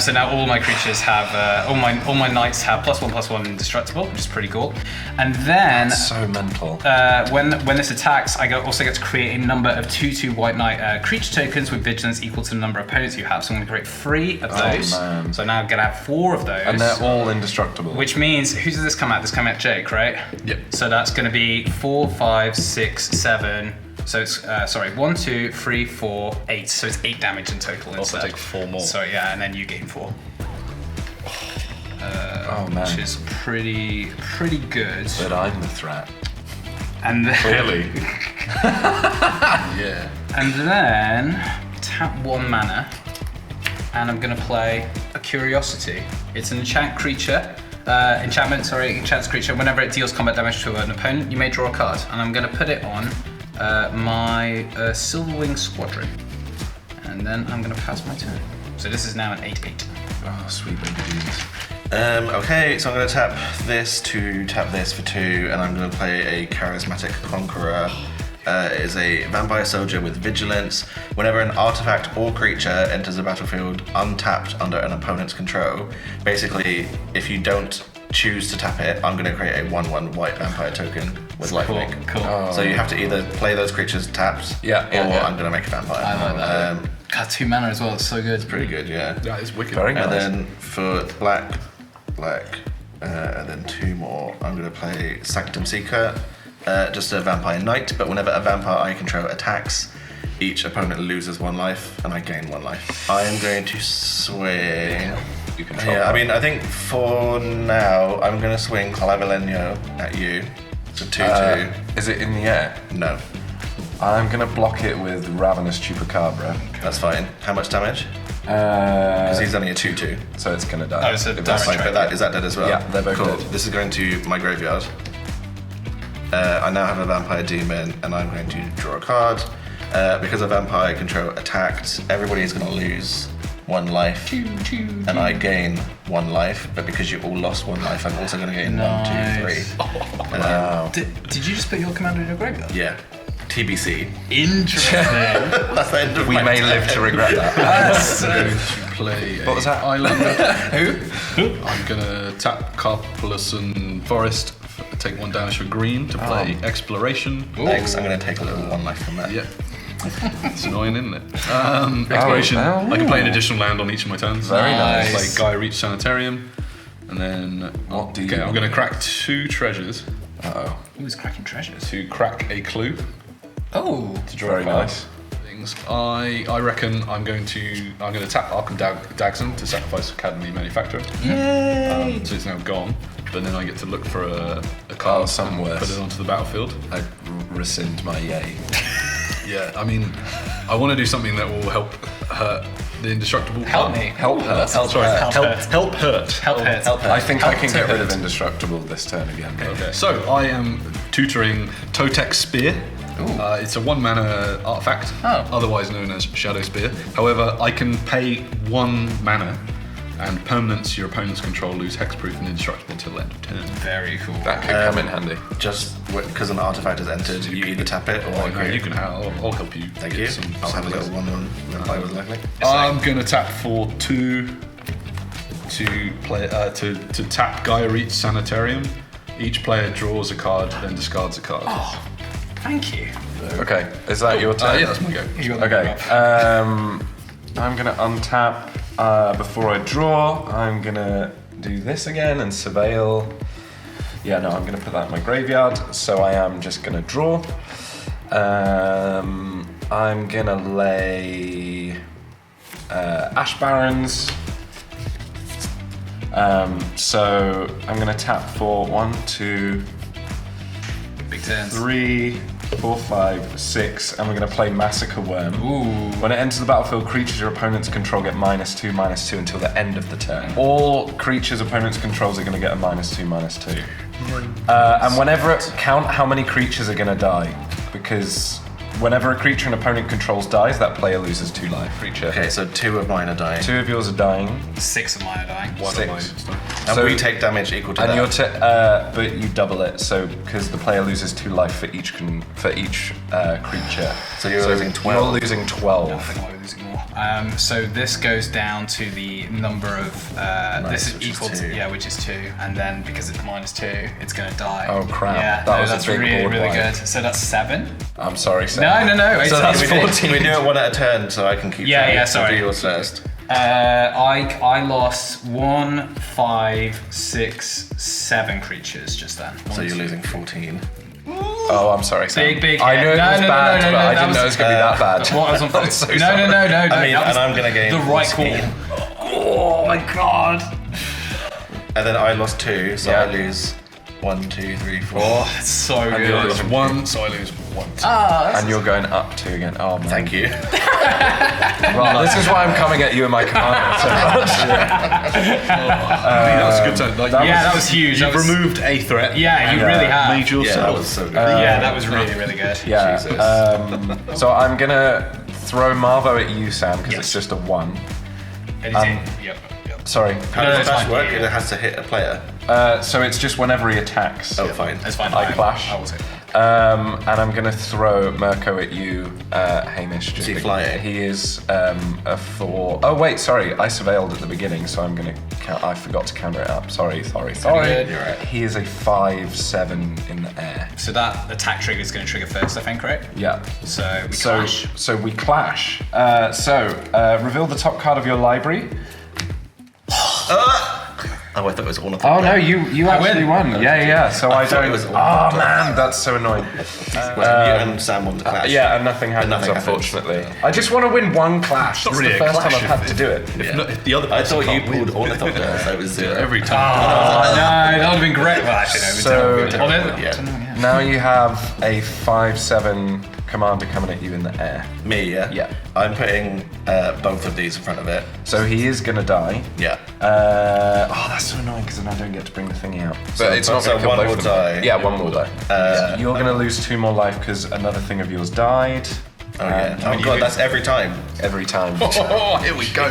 So now all my creatures have, all my knights have +1/+1 indestructible, which is pretty cool. And then So mental. when this attacks, I also get to create a number of 2/2 white knight creature tokens with vigilance equal to the number of opponents you have. So I'm going to create 3 of those. man. So now I'm going to have 4 of those. And they're all indestructible. Which means, who does this come at? This come at Jake, right? Yep. So that's going to be 4, 5, 6, 7. So it's 1, 2, 3, 4, 8. So it's 8 damage in total. Also instead. take 4 more. So yeah, and then you gain 4. oh man. Which is pretty good. But I'm the threat. And then, Clearly. Yeah. and then tap 1 mana, and I'm going to play a Curiosity. It's an enchant creature. Enchants creature. Whenever it deals combat damage to an opponent, you may draw a card, and I'm going to put it on my Silverwing Squadron, and then I'm going to pass my turn. So this is now an 8/8. Oh, sweet baby dudes. Okay, so I'm going to tap this to tap this for 2, and I'm going to play a Charismatic Conqueror. It is a vampire soldier with vigilance. Whenever an artifact or creature enters the battlefield untapped under an opponent's control, basically, if you don't choose to tap it, I'm going to create a 1/1 white vampire token with lifelink. Cool. So you have to either play those creatures tapped, Yeah, or yeah. I'm going to make a vampire. I like that. God, 2 mana as well. It's so good. Pretty good, yeah. That is wicked. Very And nice. then for black, and then 2 more, I'm going to play Sanctum Seeker, just a vampire knight, but whenever a vampire I control attacks, each opponent loses 1 life, and I gain 1 life. I am going to swing. You control Yeah, I that. mean, I think for now, I'm going to swing Clavileño at you. So 2/2. Is it in the air? No, I'm gonna block it with Ravenous Chupacabra. that's fine. How much damage? Because he's only a 2/2. So it's gonna die. Oh, it's a If damage that's But that, is that dead as well? Yeah, they're both cool. dead. This is going to my graveyard. I now have a vampire demon, and I'm going to draw a card. Because a vampire control attacked, everybody is going to lose 1 life, and I gain 1 life. But because you all lost 1 life, I'm also going to gain 1, 2, 3. Wow. Did you just put your commander in your graveyard? Yeah, TBC. Interesting. That's the end of We my may turn. live to regret that. I'm going to play What was that? Islander. Who? I'm going to tap Carpulus and Forest, take 1 damage for green to play Exploration. Thanks. I'm going to take a little 1 life from that. Yep. It's annoying, isn't it? Exploration. Oh, I can play an additional land on each of my turns. Very nice. Play Gaia Reach Sanitarium. And then What do you I'm want? going to crack 2 treasures Uh-oh. Who's cracking treasures? to crack a clue. Oh. To draw Very a card. nice. Things. I reckon I'm going to tap Arkham Dagsson to sacrifice Academy Manufacturer. Yay! So it's now gone. But then I get to look for a card Oh, something and worse. put it onto the battlefield. I rescind my yay. Yeah, I mean, I want to do something that will help hurt the indestructible. Help me. Help her. Help Sorry, her. help hurt. Help it. I think I can Help get rid of it. indestructible this turn again. Okay, so I am tutoring Totek Spear. It's a 1 mana artifact, Oh. otherwise known as Shadow Spear. However, I can pay 1 mana, and permanents your opponent's control lose hexproof and indestructible until end of turn. Very cool. That could come in handy. Just because an artifact has entered, you either tap it or I No, create you can have. I'll help you. Thank get you. some- I'll have a little 1/1 reply with likely. I'm gonna tap for 2 to play to tap Gaia Reach Sanitarium. Each player draws a card, then discards a card. Thank you. Okay, is that your turn? Yeah, that's my go. Okay, I'm gonna untap before I draw. I'm gonna do this again and surveil. Yeah, no, I'm gonna put that in my graveyard. So I am just gonna draw. I'm gonna lay Ash Barrens. So I'm gonna tap for 1, 2, Big turns. 3, 4, 5, 6, and we're going to play Massacre Worm. Ooh. When it enters the battlefield, creatures your opponents control get -2/-2 until the end of the turn. All creatures opponents controls are going to get a -2/-2. And whenever count how many creatures are going to die, because whenever a creature an opponent controls dies, that player loses 2 life. Creature. Okay, so 2 of mine are dying. 2 of yours are dying. 6 of mine are dying. 1 6. of mine. And So- we take damage equal to And that. you're but you double it, so because the player loses 2 life for each creature. So you're losing 12. You're losing 12. I think I might be losing more. So this goes down to the number of. This is which is equal to 2. which is 2, and then because it's -2, it's going to die. Oh, crap. Yeah, That was a that's big really board really wipe. good. So that's 7. I'm sorry, Sam. No. So that's Can 14. we do it one at a turn so I can keep Yeah, track? yeah, So sorry. do yours first. I lost 1, 5, 6, 7 creatures just then. So you're losing 14. Oh, I'm sorry, Sam. Big I hit. knew it No, was no, bad, no, but I that didn't was- know it was going to be that bad. What I was on I'm so no, sorry. no. I mean, that was and I'm going to gain the right call. 14. Oh my god. And then I lost 2, so Yeah. I lose 1, 2, 3, 4. Oh, it's so you're good. I lose 1, so I lose 1. And you're going up 2 again. Oh, man. Thank you. Well, this is why I'm coming at you and my commander so much. that was a good time. Like, That was huge. You've That was- removed a threat. Yeah, you Yeah. really have. Made Yeah, that yourself. was so good. Yeah, that was really, really good. Yeah. Jesus. So I'm going to throw Marvo at you, Sam, because Yes. it's just a 1. And yep. Sorry. How No, does it's that fine. work? Yeah, yeah. It has to hit a player. So it's just whenever he attacks. Oh, fine. That's fine. I clash. I will take that. And I'm going to throw Mirko at you, Hamish. Is he flying? He is a 4. Oh, wait, sorry. I surveilled at the beginning, so I'm going to count. I forgot to counter it up. Sorry. good. You're right. He is a 5/7 in the air. So that attack trigger is going to trigger first, I think, right? Yeah. So we clash. So we clash. Reveal the top card of your library. Oh, I thought it was all of Oh them. no, you actually won. Yeah. So I thought it don't. was all Oh of them. man, that's so annoying. Well, you and Sam won the clash. Yeah, and nothing happens, nothing happens. unfortunately. I just want to win one clash. not This is really the a first time clash I've had if to do it. Yeah. If the other I person thought you can't win. pulled all of them, so it was 0. Every time. Oh, no, that would have been great. Well, actually, no, So- Yeah. Now you have a 5/7 commander coming at you in the air. Me, yeah? Yeah. I'm putting both of these in front of it. So he is gonna die. Yeah. That's so annoying because then I don't get to bring the thingy out. But it's not so gonna kill one both will of them. die. Yeah, one will die. You're gonna lose 2 more life because another thing of yours died. Oh, yeah. Oh, God, that's every time. Every time. Oh, here we go.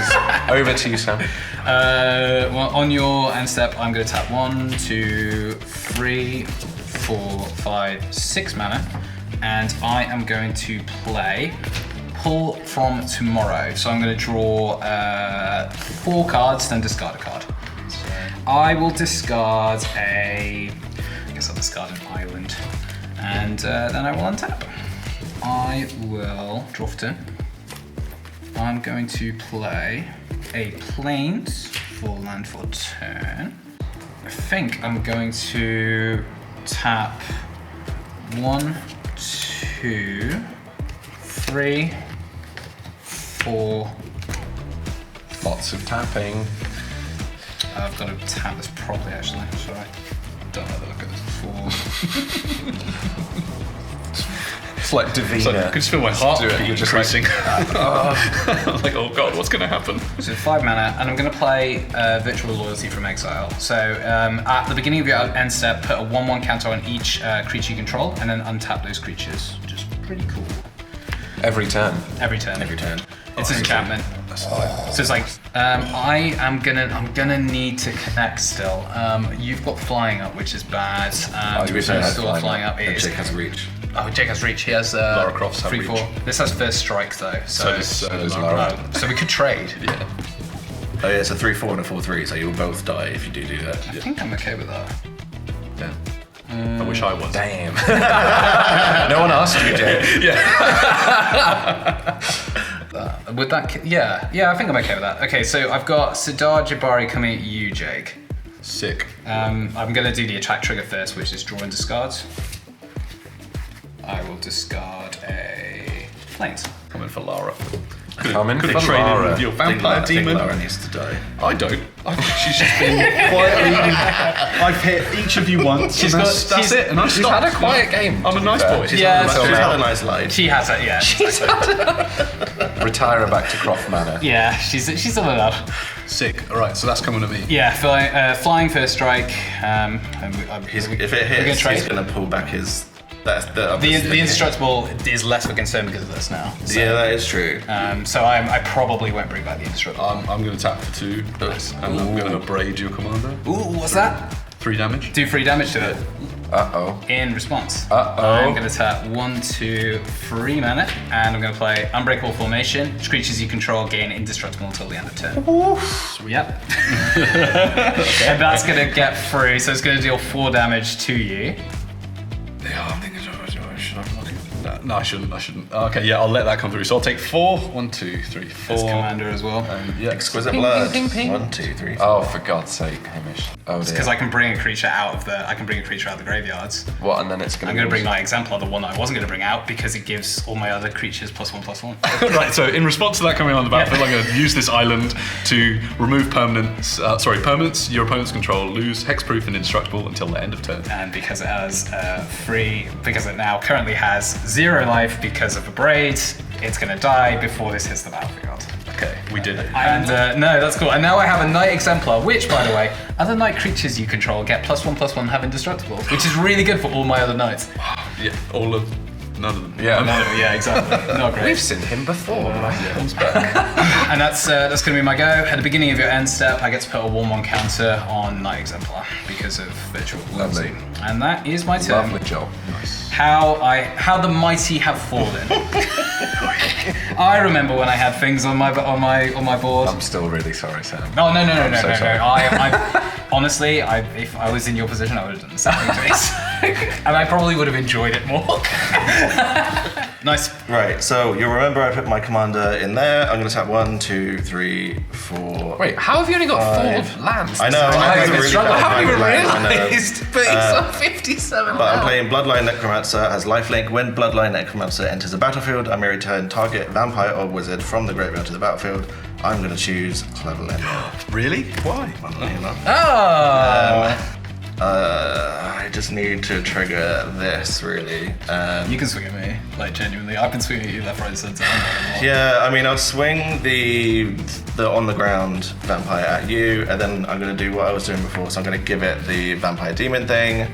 Over to you, Sam. Well, on your end step, I'm going to tap 1, 2, 3, 4, 5, 6 mana, and I am going to play Pull from Tomorrow. So I'm going to draw 4 cards, then discard a card. So I will discard I guess I'll discard an island, and then I will untap. I will draw for turn. I'm going to play a Plains for land for turn. I think I'm going to tap 1, 2, 3, 4. Lots of tapping. I've got to tap this properly actually. Sorry. Don't have a look at this. 4. It's like Divina. So I can just feel my heart Do it. You're just increasing. I'm like, oh god, what's going to happen? So 5 mana, and I'm going to play Virtual Loyalty from Exile. So at the beginning of your end step, put a 1/1 counter on each creature you control, and then untap those creatures. Which is pretty cool. Every turn. Every turn. Every turn. It's an enchantment. So it's like I'm gonna need to connect still. You've got flying up, which is bad. To be fair, still flying up. It is. Jake has reach. Oh, Jake has reach. He has Lara Croft's have 3/4. reach. This has first strike though. So does Lara. so we could trade. Yeah. Oh, yeah, it's a 3/4 and a 4/3, so you will both die if you do that. I think I'm okay with that. Yeah. I wish I was. Damn. No one asked you, Jay. With that, yeah, I think I'm okay with that. Okay, so I've got Sidar Jabari coming at you, Jake. Sick. I'm gonna do the attack trigger first, which is draw and discard. I will discard a Plains. Coming for Lara. Coming Could for have traded Lara. with your I think vampire demon. Lara needs to die. I don't. I think she's just been quietly. I've hit each of you once. She's and got- that's she's- it. And I She's stopped. had a quiet game. I'm a nice boy. Yeah, She's that's had a true. nice life. She has it, yeah. Retire her back to Croft Manor. Yeah, she's still allowed. Sick. All right, so that's coming to me. Yeah, flying first strike. And If it we're gonna hits, trade. he's going to pull back his. That's the The indestructible is less of a concern because of this now. So, Yeah, that is true. so I probably won't bring back the indestructible. I'm going to tap for 2, and I'm going to braid your commander. Ooh, what's that? 3 damage. Do 3 damage to it. Uh-oh. In response. Uh-oh. I'm going to tap 1, 2, 3 mana, and I'm going to play Unbreakable Formation. Which creatures you control gain indestructible until the end of turn. Yep. And that's going to get through, so it's going to deal 4 damage to you. Yeah, I'm thinking. Should I bloody? No, I shouldn't. Okay, yeah, I'll let that come through. So I'll take 4. 1, 2, 3, 4. As commander as well. Yeah. Exquisite Ping, blood. ping, ping, ping. 1, 2, 3. Oh, for God's sake, Hamish. Oh dear. Because I can bring a creature out of the graveyards. What, and then it's going I'm going to bring my Exemplar, the one that I wasn't going to bring out, because it gives all my other creatures +1/+1. Right, so in response to that coming on the battlefield, I'm going to use this island to remove permanents. Permanents your opponents control lose hexproof and indestructible until the end of turn. And because it has because it now currently has 0 life because of a braid, it's going to die before this hits the battlefield. Okay, we did it. And no, that's cool. And now I have a Knight Exemplar, which, by the way, other Knight creatures you control get +1/+1 have indestructible, which is really good for all my other Knights. Yeah, none of them. Yeah. No, yeah, exactly. Not great. We've seen him before. And that's going to be my go. At the beginning of your end step, I get to put a 1/1 counter on Knight Exemplar because of Virtual Lovely. Whimsy. And that is my turn. Lovely job. How the mighty have fallen. I remember when I had things on my board. I'm still really sorry, Sam. Oh no! so sorry. I honestly, if I was in your position, I would have done the same thing to this, and I probably would have enjoyed it more. Nice. Right, so you'll remember I put my commander in there. I'm going to tap 1, 2, 3, 4. Wait, how have you only got 5. 4 lands? I know, I I haven't really struggled. I bad haven't even land, I know. realised, but it's on 57 But I'm now. playing Bloodline Necromancer, has lifelink. When Bloodline Necromancer enters the battlefield, I may return target vampire or wizard from the graveyard to the battlefield. I'm going to choose Clavileño. Really? Why? You know? Oh. I just need to trigger this, really. You can swing at me, like genuinely. I've been swinging at you left, right, centre. Yeah, I mean, I'll swing the on the ground vampire at you, and then I'm going to do what I was doing before. So I'm going to give it the vampire demon thing.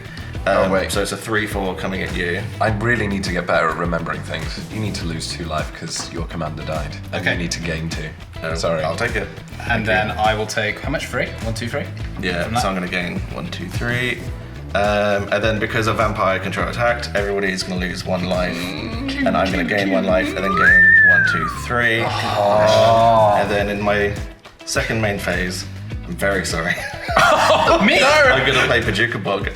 wait. So it's a 3/4 coming at you. I really need to get better at remembering things. You need to lose 2 life because your commander died. And Okay. you need to gain 2. Sorry. I'll take it. And then I will take how much? 3? 1, 2, 3. Yeah, From that? so I'm going to gain 1, 2, 3. And then because of vampire control attacked, everybody's going to lose 1 life. And I'm going to gain 1 life and then gain 1, 2, 3. And then in my second main phase, I'm very sorry. Me? I'm going to play Paducah Bog.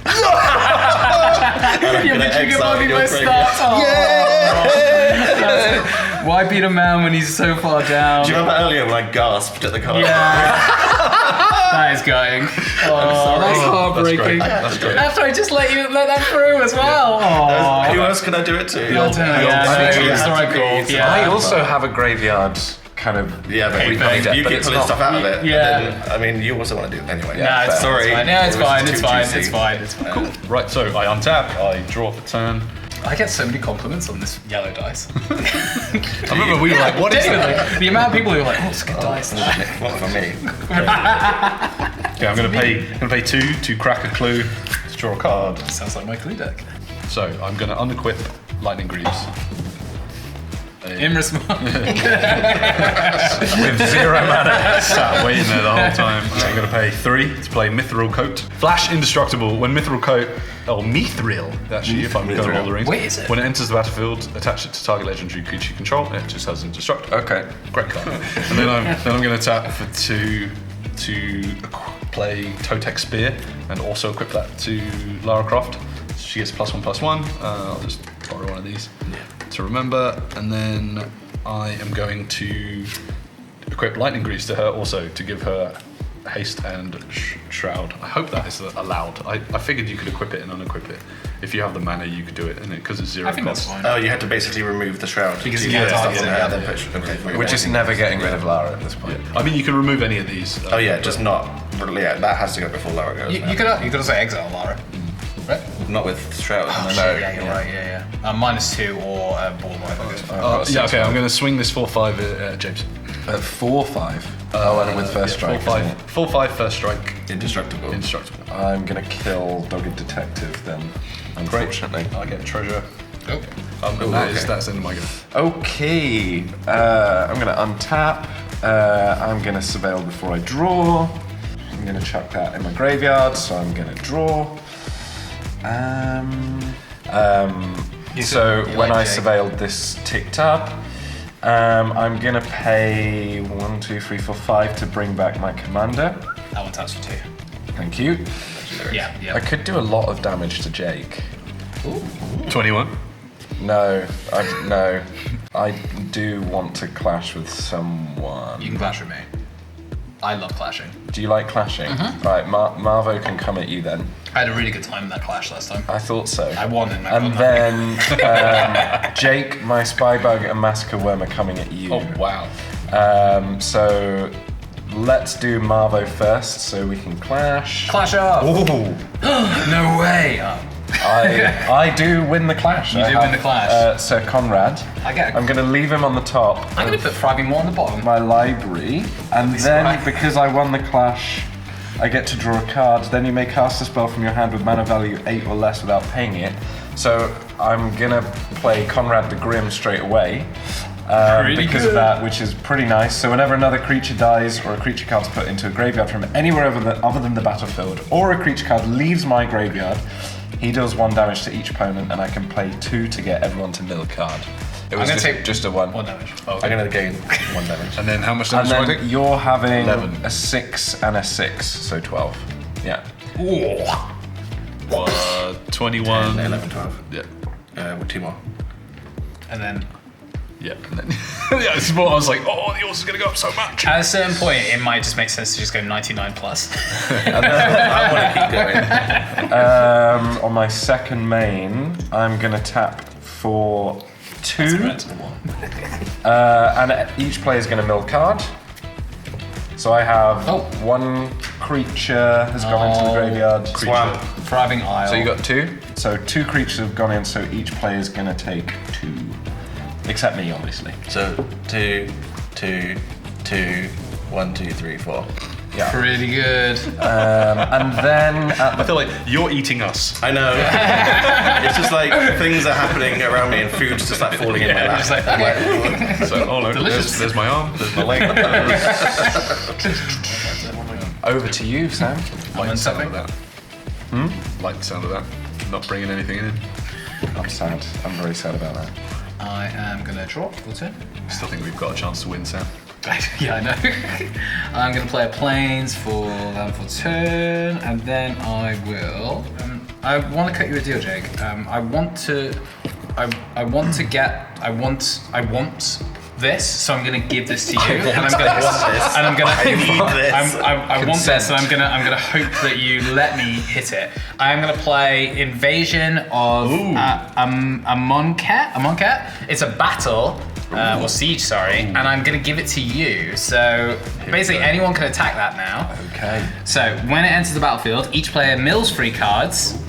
You're gonna making exile me your my graveyard. start. Why beat a man when he's so far down? Do you remember earlier when I gasped at the card? That is going. Oh, that's heartbreaking. That's great. After I just let that through as well. Oh. Who else can I do it to? Yeah, It's it's alright, cool. Yeah. I also have a graveyard kind of. Yeah, but replaying deck, you but keep it's pulling not- stuff out of it. Yeah. And then, I mean, you also want to do it anyway. Nah, it's sorry. It's fine. Yeah, it's It was fine. too It's fine. juicy. It's fine. It's fine. Cool. Right, so I untap, I draw for turn. I get so many compliments on this yellow dice. I remember we were like, what is Genuinely, that? the amount of people who are like, oh, it's good dice. Not for me. Okay, I'm gonna pay 2 to crack a clue to draw a card. Sounds like my clue deck. So I'm gonna unequip Lightning Greaves. In response. With 0 mana. Sat waiting there the whole time. I'm gonna pay 3 to play Mithril Coat. Flash indestructible. When Mithril Coat, or Mithril, actually, if I'm going all the rings. Wait, is it? When it enters the battlefield, attach it to target legendary creature you control. It just has indestructible. Okay. Great card. And then I'm gonna tap for 2 to play Totec Spear and also equip that to Lara Croft. She gets +1/+1. I'll just borrow one of these to remember, and then I am going to equip Lightning Greaves to her also to give her haste and shroud. I hope that is allowed. I figured you could equip it and unequip it. If you have the mana, you could do it, because it's 0 I think cost. that's fine. Oh, you had to basically remove the shroud. Because you you can't stuff target in it, there, yeah. then push. We're just never getting rid of Lara at this point. I mean, you can remove any of these. Oh yeah, just not. Yeah, that has to go before Lara goes. You could also exile Lara. Right? Not with shroud. Oh, no. shit, yeah, you're right. Yeah. -2 or ball wipe, I guess. Yeah, okay, I'm going to swing this 4/5 at James. 4/5. And with first strike. 4/5. 4/5 first strike. Indestructible. Indestructible. I'm gonna kill Dogged Detective then. Unfortunately. I get treasure. Oh. And that's the end of my go. Okay. I'm gonna untap. I'm gonna surveil before I draw. I'm gonna chuck that in my graveyard, so I'm gonna draw. So when I surveilled this ticked up, I'm gonna pay 1, 2, 3, 4, 5 to bring back my commander. That one touched you too. Thank you. Yeah. I could do a lot of damage to Jake. 21. No. I do want to clash with someone. You can clash with me. I love clashing. Do you like clashing? Right, Marvo can come at you then. I had a really good time in that clash last time. I thought so. I won in my And then Jake, my Spybug, and Massacre Worm are coming at you. Oh, wow. So let's do Marvo first so we can clash. Clash up! Ooh. No way! I do win the clash. You do win the clash. Sir Conrad. I'm going to leave him on the top. I'm going to put Thriving War on the bottom. My library, and then because I won the clash, I get to draw a card. Then you may cast a spell from your hand with mana value 8 or less without paying it. So I'm gonna play Conrad the Grim straight away because of that, which is pretty nice. So whenever another creature dies or a creature card's put into a graveyard from anywhere other than the battlefield, or a creature card leaves my graveyard, he does 1 damage to each opponent, and I can play 2 to get everyone to mill a card. It was just a 1. 1 damage. I'm gonna gain 1 damage. And then how much And damage do I then take? you're having 11. a 6 and a 6, so 12. Yeah. Ooh. 21. 11, 12. Yeah. With 2 more. And then Yeah. And then, yeah, it's more, I was like, oh, yours is going to go up so much. at a certain point, it might just make sense to just go 99 plus. I want to keep going. On my second main, I'm gonna tap for 2. And each player is gonna mill card. So I have 1 creature has gone into the graveyard. Swamp. Thriving Isle. So you got 2. So 2 creatures have gone in, so each player is gonna take 2. Except me, obviously. So 2, 2, 2, 1, 2, 3, 4. Yeah. Pretty good. And then at I feel like you're eating us. I know. It's just like things are happening around me and food's just like falling in my lap. Just like, okay. So, oh no, Delicious. there's my arm, there's my leg. over to you, Sam. Like the sound of something. that. Like the sound of that. Not bringing anything in. I'm sad. I'm very sad about that. I am gonna draw. What's it? Still think we've got a chance to win, Sam. Yeah, I know. I'm gonna play a Plains for turn, and then I will. I want to cut you a deal, Jake. I want this, so I'm gonna give this to you, and I'm gonna I want this, and I'm gonna hope that you let me hit it. I am gonna play Invasion of Amonkhet. It's a battle. Or siege, sorry, and I'm gonna give it to you. So basically, anyone can attack that now. Okay. So when it enters the battlefield, each player mills 3 cards.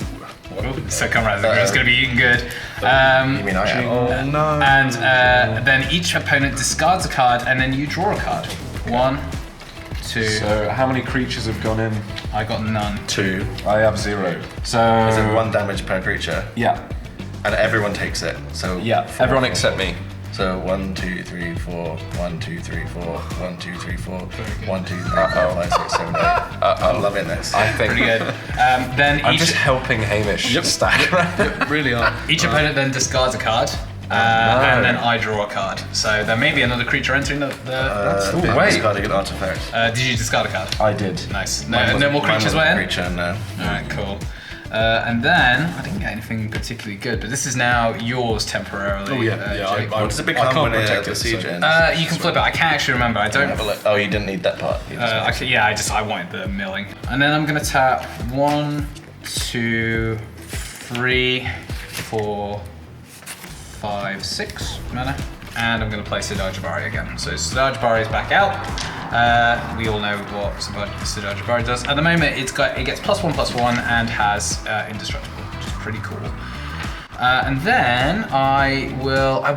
So Comrades, it's gonna be eating good. You mean I am? Oh no. And then each opponent discards a card, and then you draw a card. 1, 2. So how many creatures have gone in? I got none. 2. I have 0. So Is it 1 damage per creature? Yeah. And everyone takes it. So Yeah. 4, Everyone 4, except 4. me. So 1, 2, 3, 4, 1, 2, 3, 4, 1, 2, 3, 4, 1, 2, 3, 4, 5, 6, 7, 8. I'm loving this. I think. Pretty good. Then I'm each just helping Hamish stack. Really are. each opponent then discards a card. And then I draw a card. So there may be another creature entering the wait. Discarding an artifact. did you discard a card? I did. Nice. No more creatures went in? Creature, no. Alright, cool. And then, I didn't get anything particularly good, but this is now yours temporarily. Oh yeah, Jake. What does it become when the siege ends? You can flip it. I can't actually remember. I don't. Oh, you didn't need that part. Actually, yeah, I wanted the milling. And then I'm gonna tap 1, 2, 3, 4, 5, 6 mana. And I'm gonna play Sidar Jabari again. So Sidar Jabari is back out. We all know what Sidar Jabari does. At the moment, it gets +1/+1 and has indestructible, which is pretty cool. And then I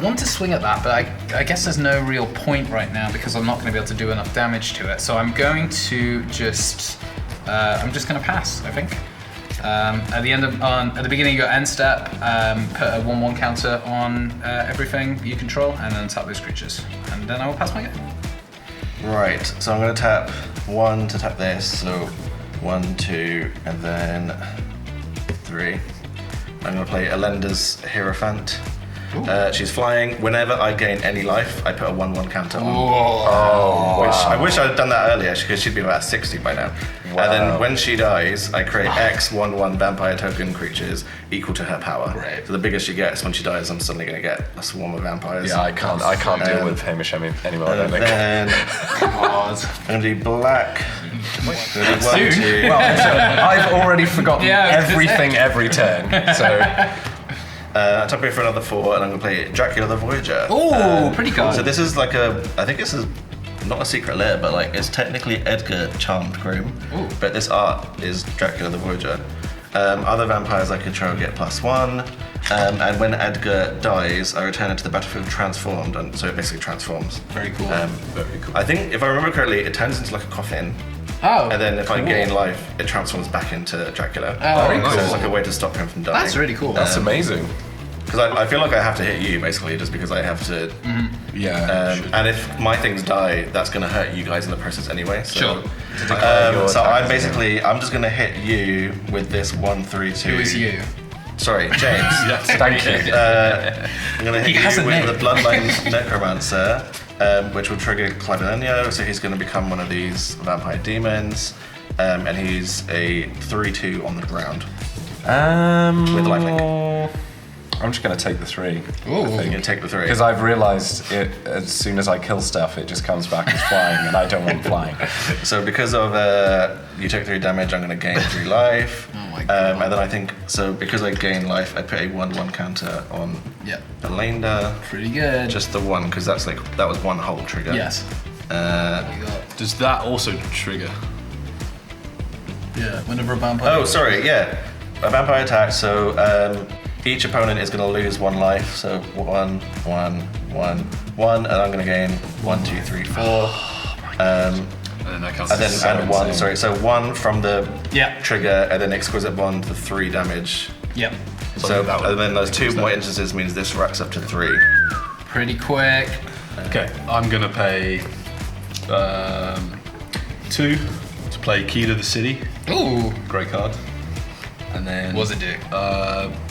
want to swing at that, but I guess there's no real point right now because I'm not going to be able to do enough damage to it. So I'm going to just, I'm just going to pass, I think. At the beginning, you got end step, put a 1/1 counter on everything you control, and then tap those creatures. And then I will pass my game. Right, so I'm going to tap 1 to tap this, so 1, 2, and then 3. I'm going to play Elenda's Hierophant. She's flying. Whenever I gain any life, I put a 1/1 counter on. I wish I'd done that earlier because she'd be about 60 by now. Wow. And then when she dies, I create X 1/1 vampire token creatures equal to her power. Great. So the bigger she gets, when she dies, I'm suddenly going to get a swarm of vampires. Yeah, I can't deal with Hamish anymore. I don't And think. then I'm going to do black. Soon. Well, I've already forgotten Yeah, I was gonna everything every turn. So I'm tapping for another 4, and I'm going to play Dracula the Voyager. Ooh, pretty cool. So this is like I think this is not a secret lair, but like it's technically Edgar Charmed Groom. Ooh. But this art is Dracula the Voyager. Other vampires I control get +1. And when Edgar dies, I return it to the battlefield transformed, and so it basically transforms. Very cool. Very cool. I think if I remember correctly, it turns into like a coffin. Oh, And then if I cool. gain life, it transforms back into Dracula. Oh, very So cool. it's like a way to stop him from dying. That's really cool. that's amazing. Because I feel like I have to hit you basically, just because I have to. Yeah. And if my things die, that's going to hurt you guys in the process anyway. So, Sure. So I'm just going to hit you with this 1/3/2. Who is you? Sorry, James. Thank you. I'm going to He hit has you a with name. the Bloodline Necromancer, which will trigger Clavileño, so he's going to become one of these vampire demons, and he's a 3/2 on the ground. With lifelink. I'm just going to take the 3. Ooh. You can take the 3. Because I've realised it as soon as I kill stuff, it just comes back as flying, and I don't want flying. So because of you took 3 damage, I'm going to gain 3 life. Oh my God. And then I think so because I gain life, I put a 1/1 counter on Yep. Elenda. Pretty good. Just the 1 because that was 1 whole trigger. Yes. Uh, Does that also trigger? Yeah. Whenever a vampire. oh, sorry. Yeah, a vampire attack. So each opponent is going to lose 1 life. So 1, 1, 1, 1, and I'm going to gain 1, 2, 3, 4. And then that counts. And then as and 1. insane. Sorry. So 1 from the Yeah. trigger, and then exquisite bond for 3 damage. Yep. So that would- and then those 2 more instances means this racks up to 3. Pretty quick. Okay, I'm gonna pay 2 to play Key to the City. Ooh. Great card. And then What does it do?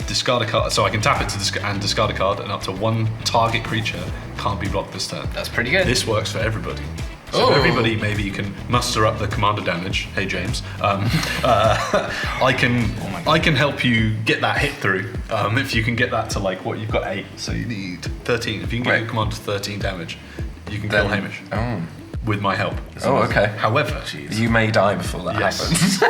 discard a card, so I can tap it to discard a card, and up to 1 target creature can't be blocked this turn. That's pretty good. This works for everybody. So Oh. everybody, maybe you can muster up the commander damage. Hey James, I can help you get that hit through. If you can get that to like what you've got 8, so you need 13. If you can get your commander 13 damage, you can kill Hamish with my help. Oh, okay. However, You may die before that Yes. happens.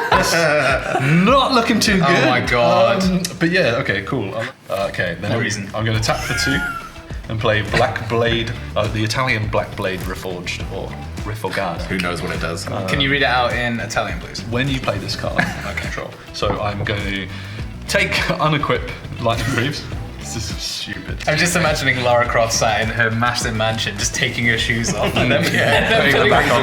not looking too good. Oh my God. But yeah, okay, cool. Okay, then No reason. I'm going to tap for 2 and play Black Blade, the Italian Black Blade Reforged or Rifogada. Who knows what it does? Can you read it out in Italian, please? When you play this card, I control. So I'm going to take unequip Lightning Greaves. This is stupid. I'm just imagining Lara Croft sat in her massive mansion, just taking her shoes off and then putting them back on.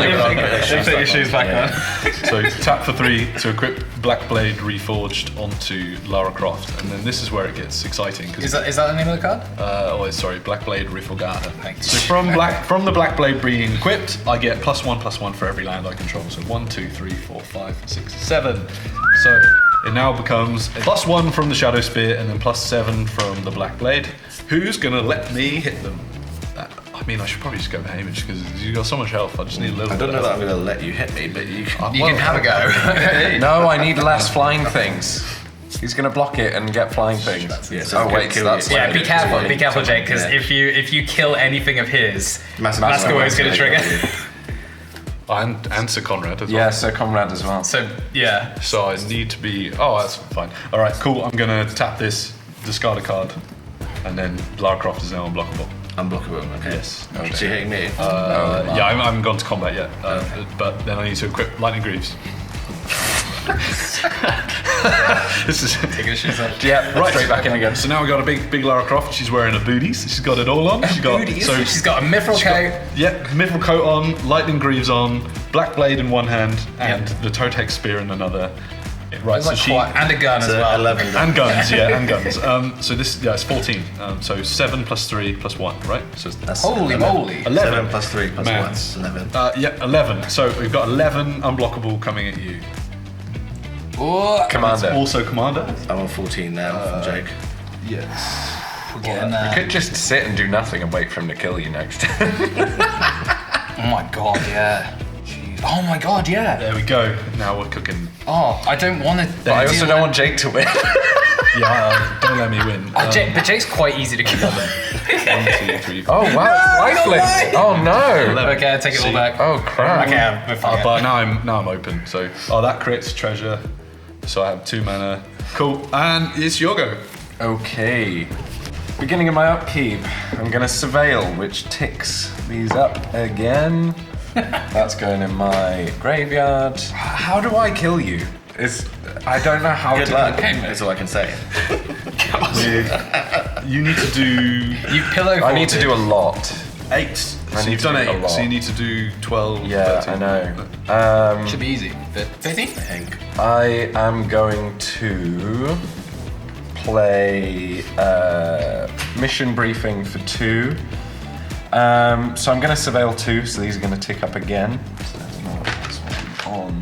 Put your shoes back on. So tap for 3 to equip Black Blade Reforged onto Lara Croft, and then this is where it gets exciting. Is that the name of the card? Sorry, Black Blade Rifogada. Thank you. So from the Black Blade being equipped, I get +1/+1 for every land I control. So 1, 2, 3, 4, 5, 6, 7. So it now becomes a +1 from the Shadow Spear and then +7 from the Black Blade. Who's gonna let me hit them? I mean, I should probably just go for Hamish because you've got so much health. I just need a little. I don't bit know of that I'm going to let you hit me, but you can. You can have a go. No, I need less flying things. He's gonna block it and get flying things. Yeah, so Oh it's wait, gonna kill that's you. Yeah, be careful, Be careful, Jake, because Yeah. if you kill anything of his, Massive Maskaway is going to trigger. And Sir Conrad as well. Yeah, so Comrade as well. So yeah, So I need to be. Oh, that's fine. All right, cool. I'm gonna tap this, discard a card, and then Lara Croft is now unblockable. Unblockable, okay. Yes. So you're hitting me. Yeah, I haven't gone to combat yet, but then I need to equip Lightning Greaves. This is taking the shoes off. Yeah, right. straight back in again. So now we got a big Lara Croft. She's wearing a booties. She's got it all on. She's got She's got a mithril coat. mithril coat on, Lightning Greaves on, Black Blade in one hand, and the Totex Spear in another. Right, so she And a gun as well. 11. and guns, yeah, and guns. So this, it's 14. So 7 plus 3 plus 1, right? So That's Holy 11. moly. 11. 7 plus 3 plus 1 Maths. is 11. Yeah, 11. So we've got 11 unblockable coming at you. Oh, Commander. Also Commander. I'm on 14 now from Jake. Yes. we're getting You there. could just sit and do nothing and wait for him to kill you next. Oh my god, yeah. Jeez. Oh my god, yeah. There we go. Now we're cooking. Oh, I don't want to. But I also don't want Jake to win. Yeah, don't let me win. But Jake's quite easy to kill. 1, 2, 3, 4. Oh wow, it's lifelink. Oh no. Okay, I take it all See? back. Oh crap. Okay, we're fine. But now I'm open. So that crits treasure. So I have 2 mana. Cool. And it's your go. Okay. Beginning of my upkeep, I'm gonna surveil, which ticks these up again. That's going in my graveyard. How do I kill you? I don't know how Good to. luck. Okay, mate. That's all I can say. You need to do You pillow. I need to do a lot. 8. I So need you've to done do a 8. lot. So you need to do 12. Yeah, 13. I know. Should be easy. But 15? I think. I am going to play mission briefing for 2. So I'm going to surveil 2, so these are going to tick up again. So there's more of this one on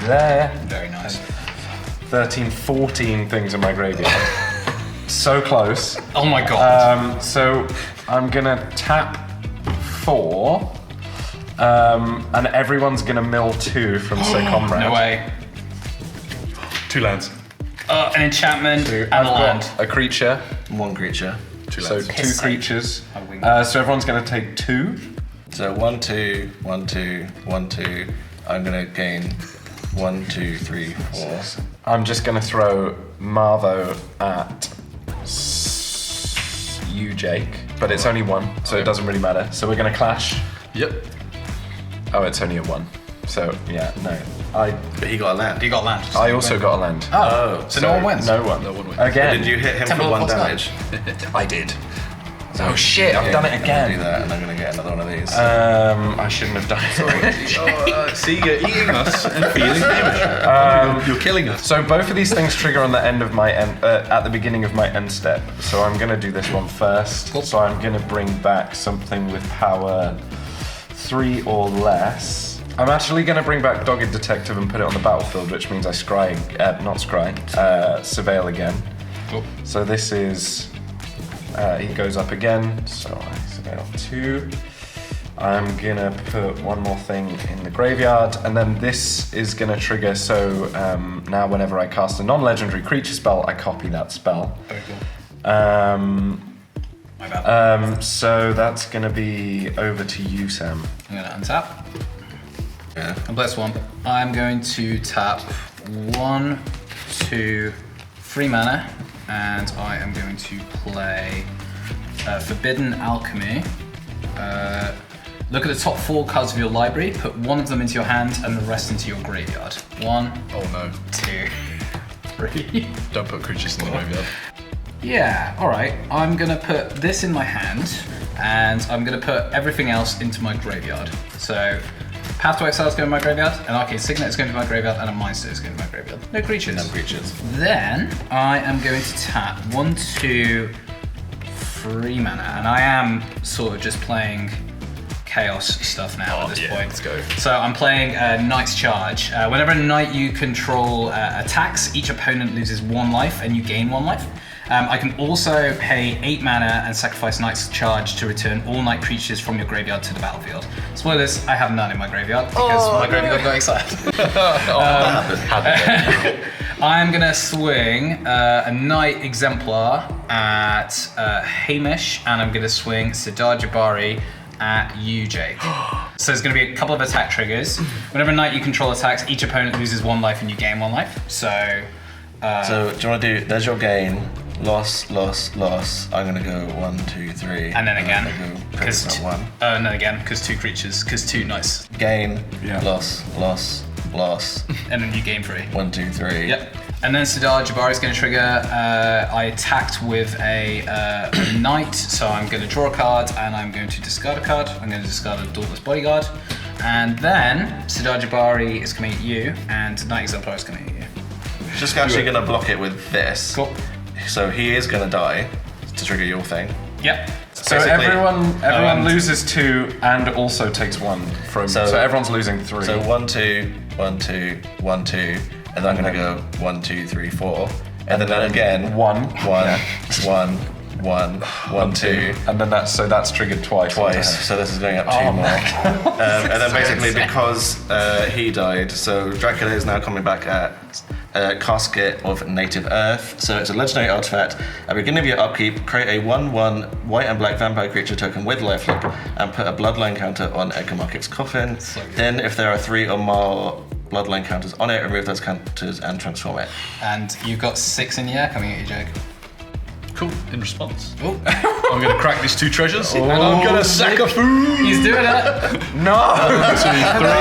there. Very nice. 13, 14 things in my graveyard. So close. Oh my god. So I'm going to tap 4. And everyone's going to mill 2 from Sir Comrade. No way. 2 lands. An enchantment and I've a land. got a creature. 1 creature. 2 So lands. 2 Piss creatures. I wing. So everyone's going to take 2. So 1, 2, 1, 2, 1, 2. I'm going to gain 1, 2, 3, 4. I'm just going to throw Marvo at you, Jake. But it's only 1, so it doesn't really matter. So we're going to clash. Yep. Oh, it's only a 1. So, yeah, no. But he got a land. You got land. I also got a land. Oh, so no one wins. No one. No one wins. Again. Did you hit him Temple for of 1 What's damage? I did. Oh shit, I've done it I'm gonna do again. that, and I'm going to get another one of these. I shouldn't have done it. See, you're eating us and feeling damage. You're killing us. So both of these things trigger on the end of my at the beginning of my end step. So I'm gonna do this one first. Cool. So I'm gonna bring back something with power 3 or less. I'm actually gonna bring back Dogged Detective and put it on the battlefield, which means I surveil again. Cool. So this is he goes up again. So I surveil 2. I'm gonna put one more thing in the graveyard, and then this is gonna trigger. So now, whenever I cast a non-legendary creature spell, I copy that spell. Very cool. My bad. So that's gonna be over to you, Sam. I'm gonna untap. Yeah. And bless one. I'm going to tap 1, 2, 3 mana, and I am going to play Forbidden Alchemy. Look at the top 4 cards of your library, put 1 of them into your hand and the rest into your graveyard. 1, Oh no. 2, 3. Don't put creatures in the graveyard. Yeah, alright. I'm gonna put this in my hand, and I'm gonna put everything else into my graveyard. So, Path to Exile is going to my graveyard, an Arcane Signet is going to my graveyard, and a Mindstone is going to my graveyard. No creatures. No creatures. Then, I am going to tap 1, 2, 3 mana, and I am sort of just playing chaos stuff now at this point. Let's go. So I'm playing Knight's Charge. Whenever a knight you control attacks, each opponent loses 1 life and you gain 1 life. I can also pay 8 mana and sacrifice Knight's Charge to return all Knight creatures from your graveyard to the battlefield. Spoilers, I have none in my graveyard because my graveyard got exiled. I'm gonna swing a Knight Exemplar at Hamish, and I'm gonna swing Sidar Jabari at you, Jake. So there's going to be a couple of attack triggers. Whenever a knight you control attacks, each opponent loses 1 life and you gain 1 life. So do you want to do, there's your gain, loss, loss, loss. I'm going to go 1, 2, 3. And then again. Because 1. And then again, because 2 creatures, because 2 knights. Gain, loss, loss, loss. And then you gain 3. 1, 2, 3. Yep. And then Sidar Jabari is going to trigger. I attacked with a knight, so I'm going to draw a card and I'm going to discard a card. I'm going to discard a Dauntless Bodyguard. And then Sidar Jabari is coming at you, and Knight Exemplar is coming at you. Just actually going to block it with this. Cool. So he is going to die to trigger your thing. Yep. So Basically- everyone loses 2 and also takes 1 from. So everyone's losing 3. So 1, 2, 1, 2, 1, 2. And then I'm going to go 1, 2, 3, 4. And then again, 1, 1, 1, 2. and then that's triggered twice. So this is going up 2 more. And then basically because he died, so Dracula is now coming back at Casket of Native Earth. So it's a legendary artifact. At the beginning of your upkeep, create a 1/1 white and black vampire creature token with lifelink and put a bloodline counter on Edgar Market's coffin. Then if there are 3 or more bloodline counters on it, remove those counters and transform it. And you've got 6 in the air coming at you, Jake. Cool. In response, Oh. I'm going to crack these 2 treasures, and I'm going to sack a food. He's doing it. No! 2, 3.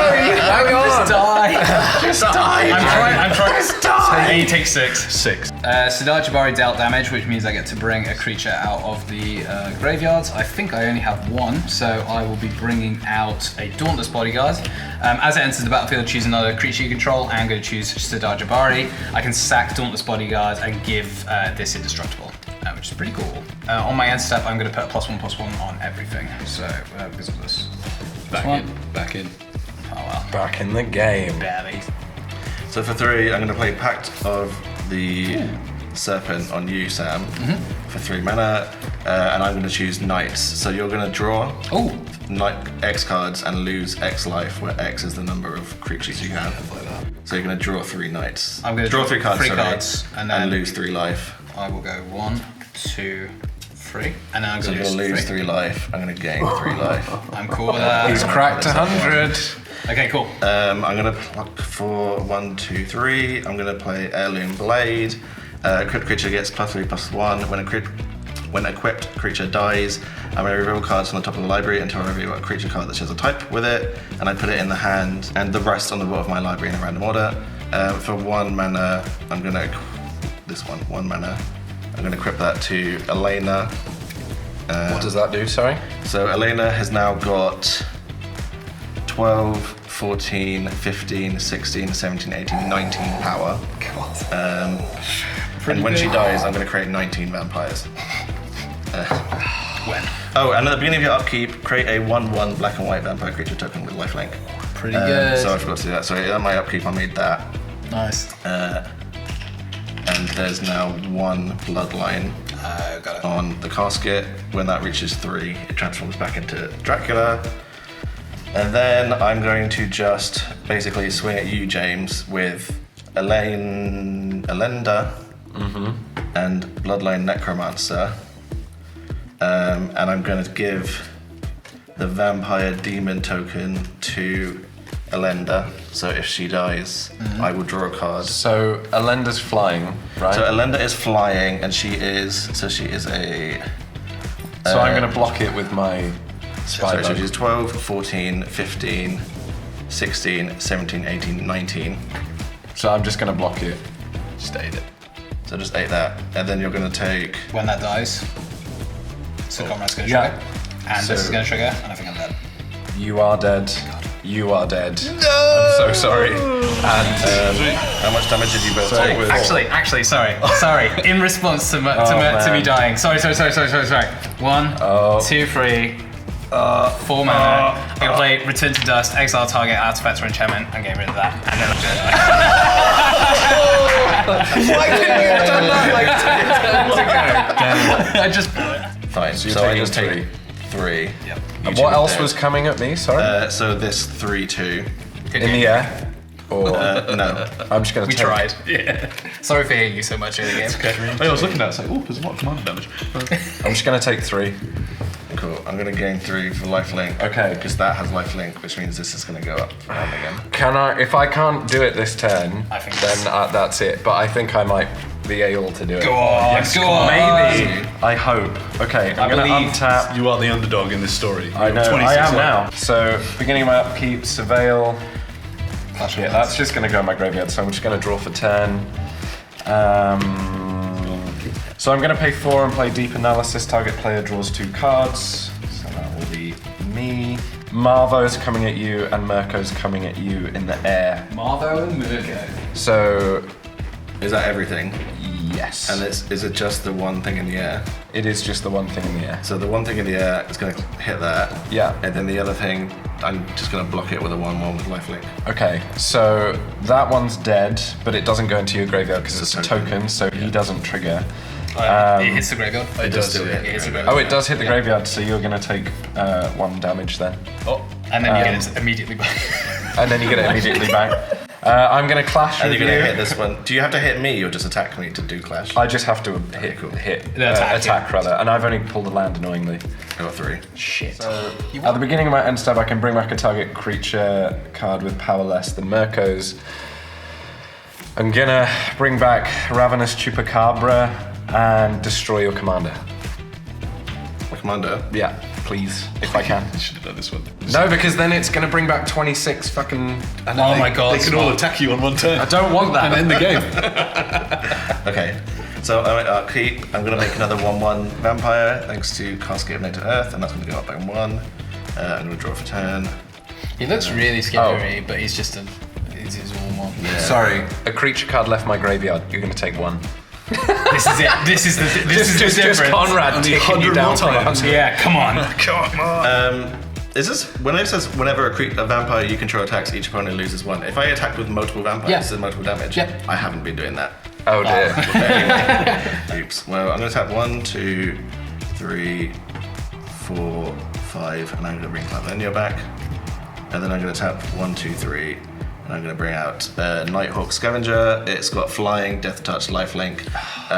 Just die. Just die. I'm trying. Just die! And you take 6. 6. Sidar Jabari dealt damage, which means I get to bring a creature out of the graveyards. I think I only have 1, so I will be bringing out a Dauntless Bodyguard. As it enters the battlefield, choose another creature you control. I'm going to choose Sidar Jabari. I can sack Dauntless Bodyguard and give this indestructible, which is pretty cool. On my end step, I'm going to put a +1/+1 on everything. So because of this. Back in. Oh well. Back in the game. Barely. So for 3, I'm going to play Pact of the Serpent on you, Sam, for 3 mana, and I'm going to choose Knights. So you're going to draw X cards and lose X life, where X is the number of creatures you have. So you're going to draw 3 Knights. I'm going to draw 3 cards, 3 sorry, cards, and then lose 3 life. I will go 1, 2, 3, and then I'm So going you're to going to lose 3 life. I'm going to gain 3 life. I'm cool with that. He's cracked 100. Okay, cool. I'm going to pluck for 1, 2, 3. I'm going to play Heirloom Blade. Equipped creature gets +3/+1. When equipped creature dies, I'm going to reveal cards from the top of the library until I reveal a creature card that shares a type with it, and I put it in the hand, and the rest on the bottom of my library in a random order. For 1 mana, I'm going to this one, 1 mana. I'm going to equip that to Elena. What does that do, sorry? So Elena has now got 12, 14, 15, 16, 17, 18, 19 power. And when she dies, I'm going to create 19 vampires. When? Oh, and at the beginning of your upkeep, create a 1/1 black and white vampire creature token with lifelink. Pretty good. So I forgot to do that. So at my upkeep, I made that. Nice. And there's now 1 bloodline Got it. on the casket. When that reaches 3, it transforms back into Dracula. And then I'm going to just basically swing at you, James, with Elenda and Bloodline Necromancer. And I'm going to give the Vampire Demon token to Elenda. So if she dies, I will draw a card. So Elenda's flying, right? So Elenda is flying, and she is a... So I'm going to block it with my Sorry, so Spy she's 12, 14, 15, 16, 17, 18, 19. So I'm just going to block it. Just ate it. So just 8 that. And then you're going to take... When that dies, so Comrade's going to Yeah. trigger. And this is going to trigger, and I think I'm dead. You are dead. You are dead. No! I'm so sorry. And how much damage did you both So take? with- Actually, sorry. In response to me man. dying. Sorry. 1, 2, 3, 4 mana. I'm gonna play Return to Dust, exile target artifact or enchantment. I'm getting rid of that, and then I'm dead. why couldn't you have done that like 10 times ago? I just blew it. Fine. So you're So I taking just take 3. 3. Yep. And what else was coming at me? Sorry. So this 3-2. Good In game. the air? Or No. I'm just gonna We take. tried. Yeah. Sorry for hitting you so much in the game. I was looking at it, it's like, oh, there's a lot of commander damage. I'm just gonna take 3. Cool. I'm gonna gain 3 for lifelink. Okay. Because that has lifelink, which means this is gonna go up round again. Can I? If I can't do it this turn, I think then that's it. But I think I might be able to do it. Go on, go on. Maybe. I hope. Okay, I'm gonna believe. untap. You are the underdog in this story. I know. 26 I am left. now. So beginning of my upkeep, surveil. Yeah, that's just gonna go in my graveyard. So I'm just gonna draw for turn. So I'm gonna pay 4 and play Deep Analysis. Target player draws 2 cards. So that will be me. Marvo's coming at you and Mirko's coming at you in the air. Marvo and Mirko. So Is that everything? yes. And is it just the one thing in the air? It is just the one thing in the air. So the one thing in the air is going to hit that. Yeah. And then the other thing, I'm just going to block it with a 1/1 with lifelink. Okay, so that one's dead, but it doesn't go into your graveyard because it's a token, so he doesn't trigger. It hits the graveyard. It does still hit. It hits the Oh, graveyard. it does hit the graveyard, so you're going to take 1 damage then. Oh, And then you get it immediately back. And then you get it immediately back. I'm going to clash And with you're going to you. hit this one. Do you have to hit me or just attack me to do clash? I just have to hit, cool. attack rather, and I've only pulled a land annoyingly. I got 3. Shit. At the beginning of my end step, I can bring back a target creature card with power less than Mirko's. I'm gonna bring back Ravenous Chupacabra and destroy your commander. Commander. Yeah, please, if I can. I should have done this one. No, because then it's gonna bring back 26 fucking. And Oh my God, They can all smart. attack you on one turn. I don't want that. And end the game. Okay. So I'm at upkeep. I'm going to make another 1/1 vampire thanks to Cascade of Native Earth, and that's going to go up by 1. I'm going to draw for turn. He looks really scary, but he's just he's his normal. Yeah. Sorry, a creature card left my graveyard. You're gonna take 1. This is it. This is the Just difference. Conrad Only taking you 100 down more from times. 100. Yeah, come on. Come on. Is this when it says whenever a vampire you control attacks, each opponent loses 1? If I attack with multiple vampires, Yeah. this is multiple damage. Yeah. I haven't been doing that. Oh dear. Oops. Well, I'm going to tap 1, 2, 3, 4, 5, and I'm going to bring Clavileño back. And then I'm going to tap 1, 2, 3, and I'm going to bring out Nighthawk Scavenger. It's got flying, death touch, lifelink.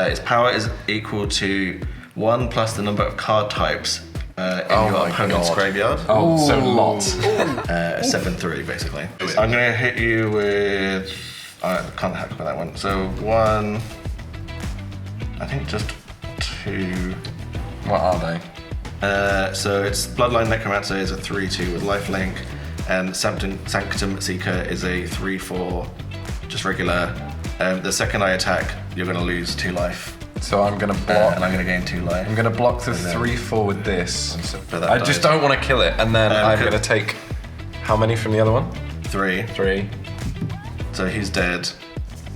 Its power is equal to 1 plus the number of card types in your my opponent's God. graveyard. Oh, so lots. 7/3 basically. I'm going to hit you with. I can't hack by that one. So 1. I think just 2. What are they? So it's Bloodline Necromancer is a 3/2 with lifelink, and Sanctum Seeker is a 3/4, just regular. The second I attack, you're going to lose 2 life, So I'm gonna block. and I'm going to gain 2 life. I'm gonna block the And then- 3/4 with this. But that I just dies. don't want to kill it, and then I'm could- gonna take how many from the other one? 3. 3. So he's dead.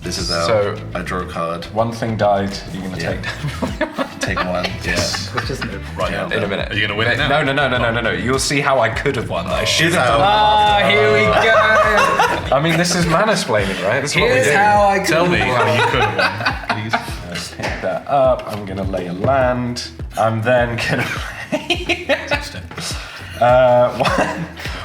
This is out. So- I draw a card. One thing died. You're gonna Yeah. take Take 1. Yeah. Right now. in a minute. Are you gonna win it now? No. You'll see how I could have won. I should Here's have how. done. Ah, here we go. I mean, this is Manasplaining, right? This is what we Here's do. how I Tell me how you could have won, please. Let's pick that up. I'm gonna lay a land. I'm then gonna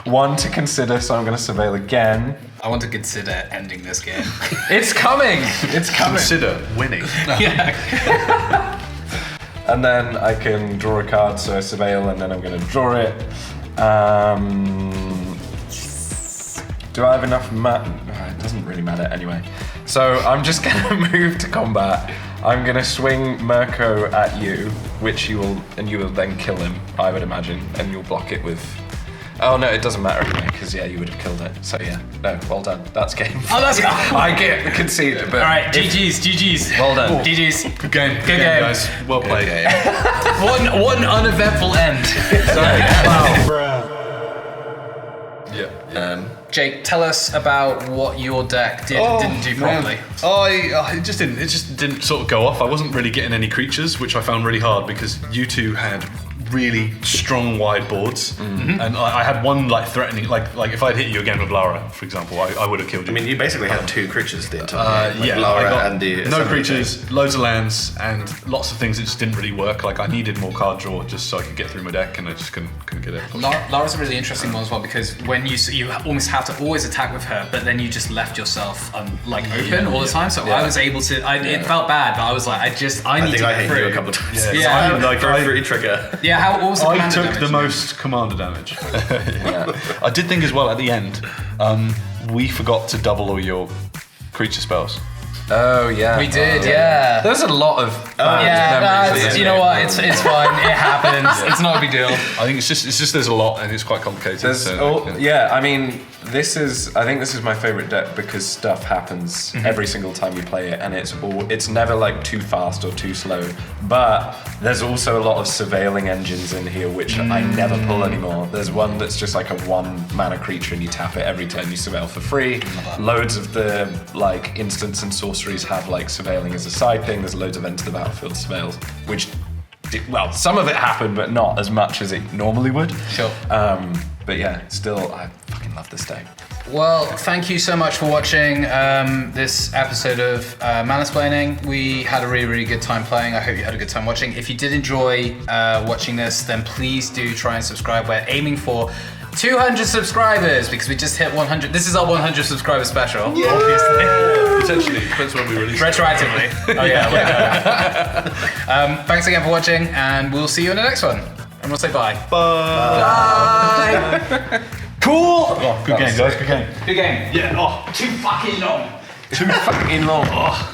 one to consider, so I'm gonna surveil again. I want to consider ending this game. It's coming! It's coming! Consider winning. Yeah. And then I can draw a card, so I surveil, and then I'm gonna draw it. Do I have enough it doesn't really matter anyway. So I'm just gonna move to combat. I'm gonna swing Mirko at you, which you will then kill him, I would imagine, and you'll block it with. Oh no, it doesn't matter anyway, because yeah, you would have killed it. So yeah, no, well done. That's game. Oh, that's good. I get the concede, but All right, GG's. well done. GG's. Good game. Good game. guys. Well played. One uneventful end. Sorry. Yeah. Jake, tell us about what your deck didn't do properly. It just didn't sort of go off. I wasn't really getting any creatures, which I found really hard because you two had really strong wide boards, and I had one like threatening, like if I'd hit you again with Lara, for example, I would have killed you. I mean, you basically had 2 creatures the entire game. yeah, Lara I got and the no creatures, loads of lands, and lots of things that just didn't really work. Like I needed more card draw just so I could get through my deck, and I just couldn't get it. Lara's a really interesting one as well because when you almost have to always attack with her, but then you just left yourself open all the time. So I was able to. It felt bad, but I was like, I need to I get hit through. you a couple times. Yeah. For a free trigger. Yeah, what was the I commander took damage? the most commander damage. I did think as well at the end, we forgot to double all your creature spells. Oh yeah. We did, yeah. There's a lot of You know what? It's fine. It happens. It's not a big deal. I think it's just there's a lot and it's quite complicated. I mean, I think this is my favorite deck because stuff happens every single time you play it, and it's never like too fast or too slow. But there's also a lot of surveilling engines in here which I never pull anymore. There's one that's just like a 1 mana creature and you tap it every turn you surveil for free. Loads of the like instants and sorceries have like surveilling as a side thing. There's loads of enter the battlefield surveils, which some of it happened, but not as much as it normally would. Sure. But yeah, still, I fucking love this deck. Well, thank you so much for watching this episode of Manasplaining. We had a really, really good time playing. I hope you had a good time watching. If you did enjoy watching this, then please do try and subscribe. We're aiming for 200 subscribers because we just hit 100. This is our 100 subscriber special, obviously. Potentially, depends when we release it. Retroactively. Oh yeah. Thanks again for watching, and we'll see you in the next one. And we'll say bye. Bye. Bye. Cool. Oh, good game, guys. Good game. Good game. Yeah. Oh, Too fucking long. too fucking long. Oh.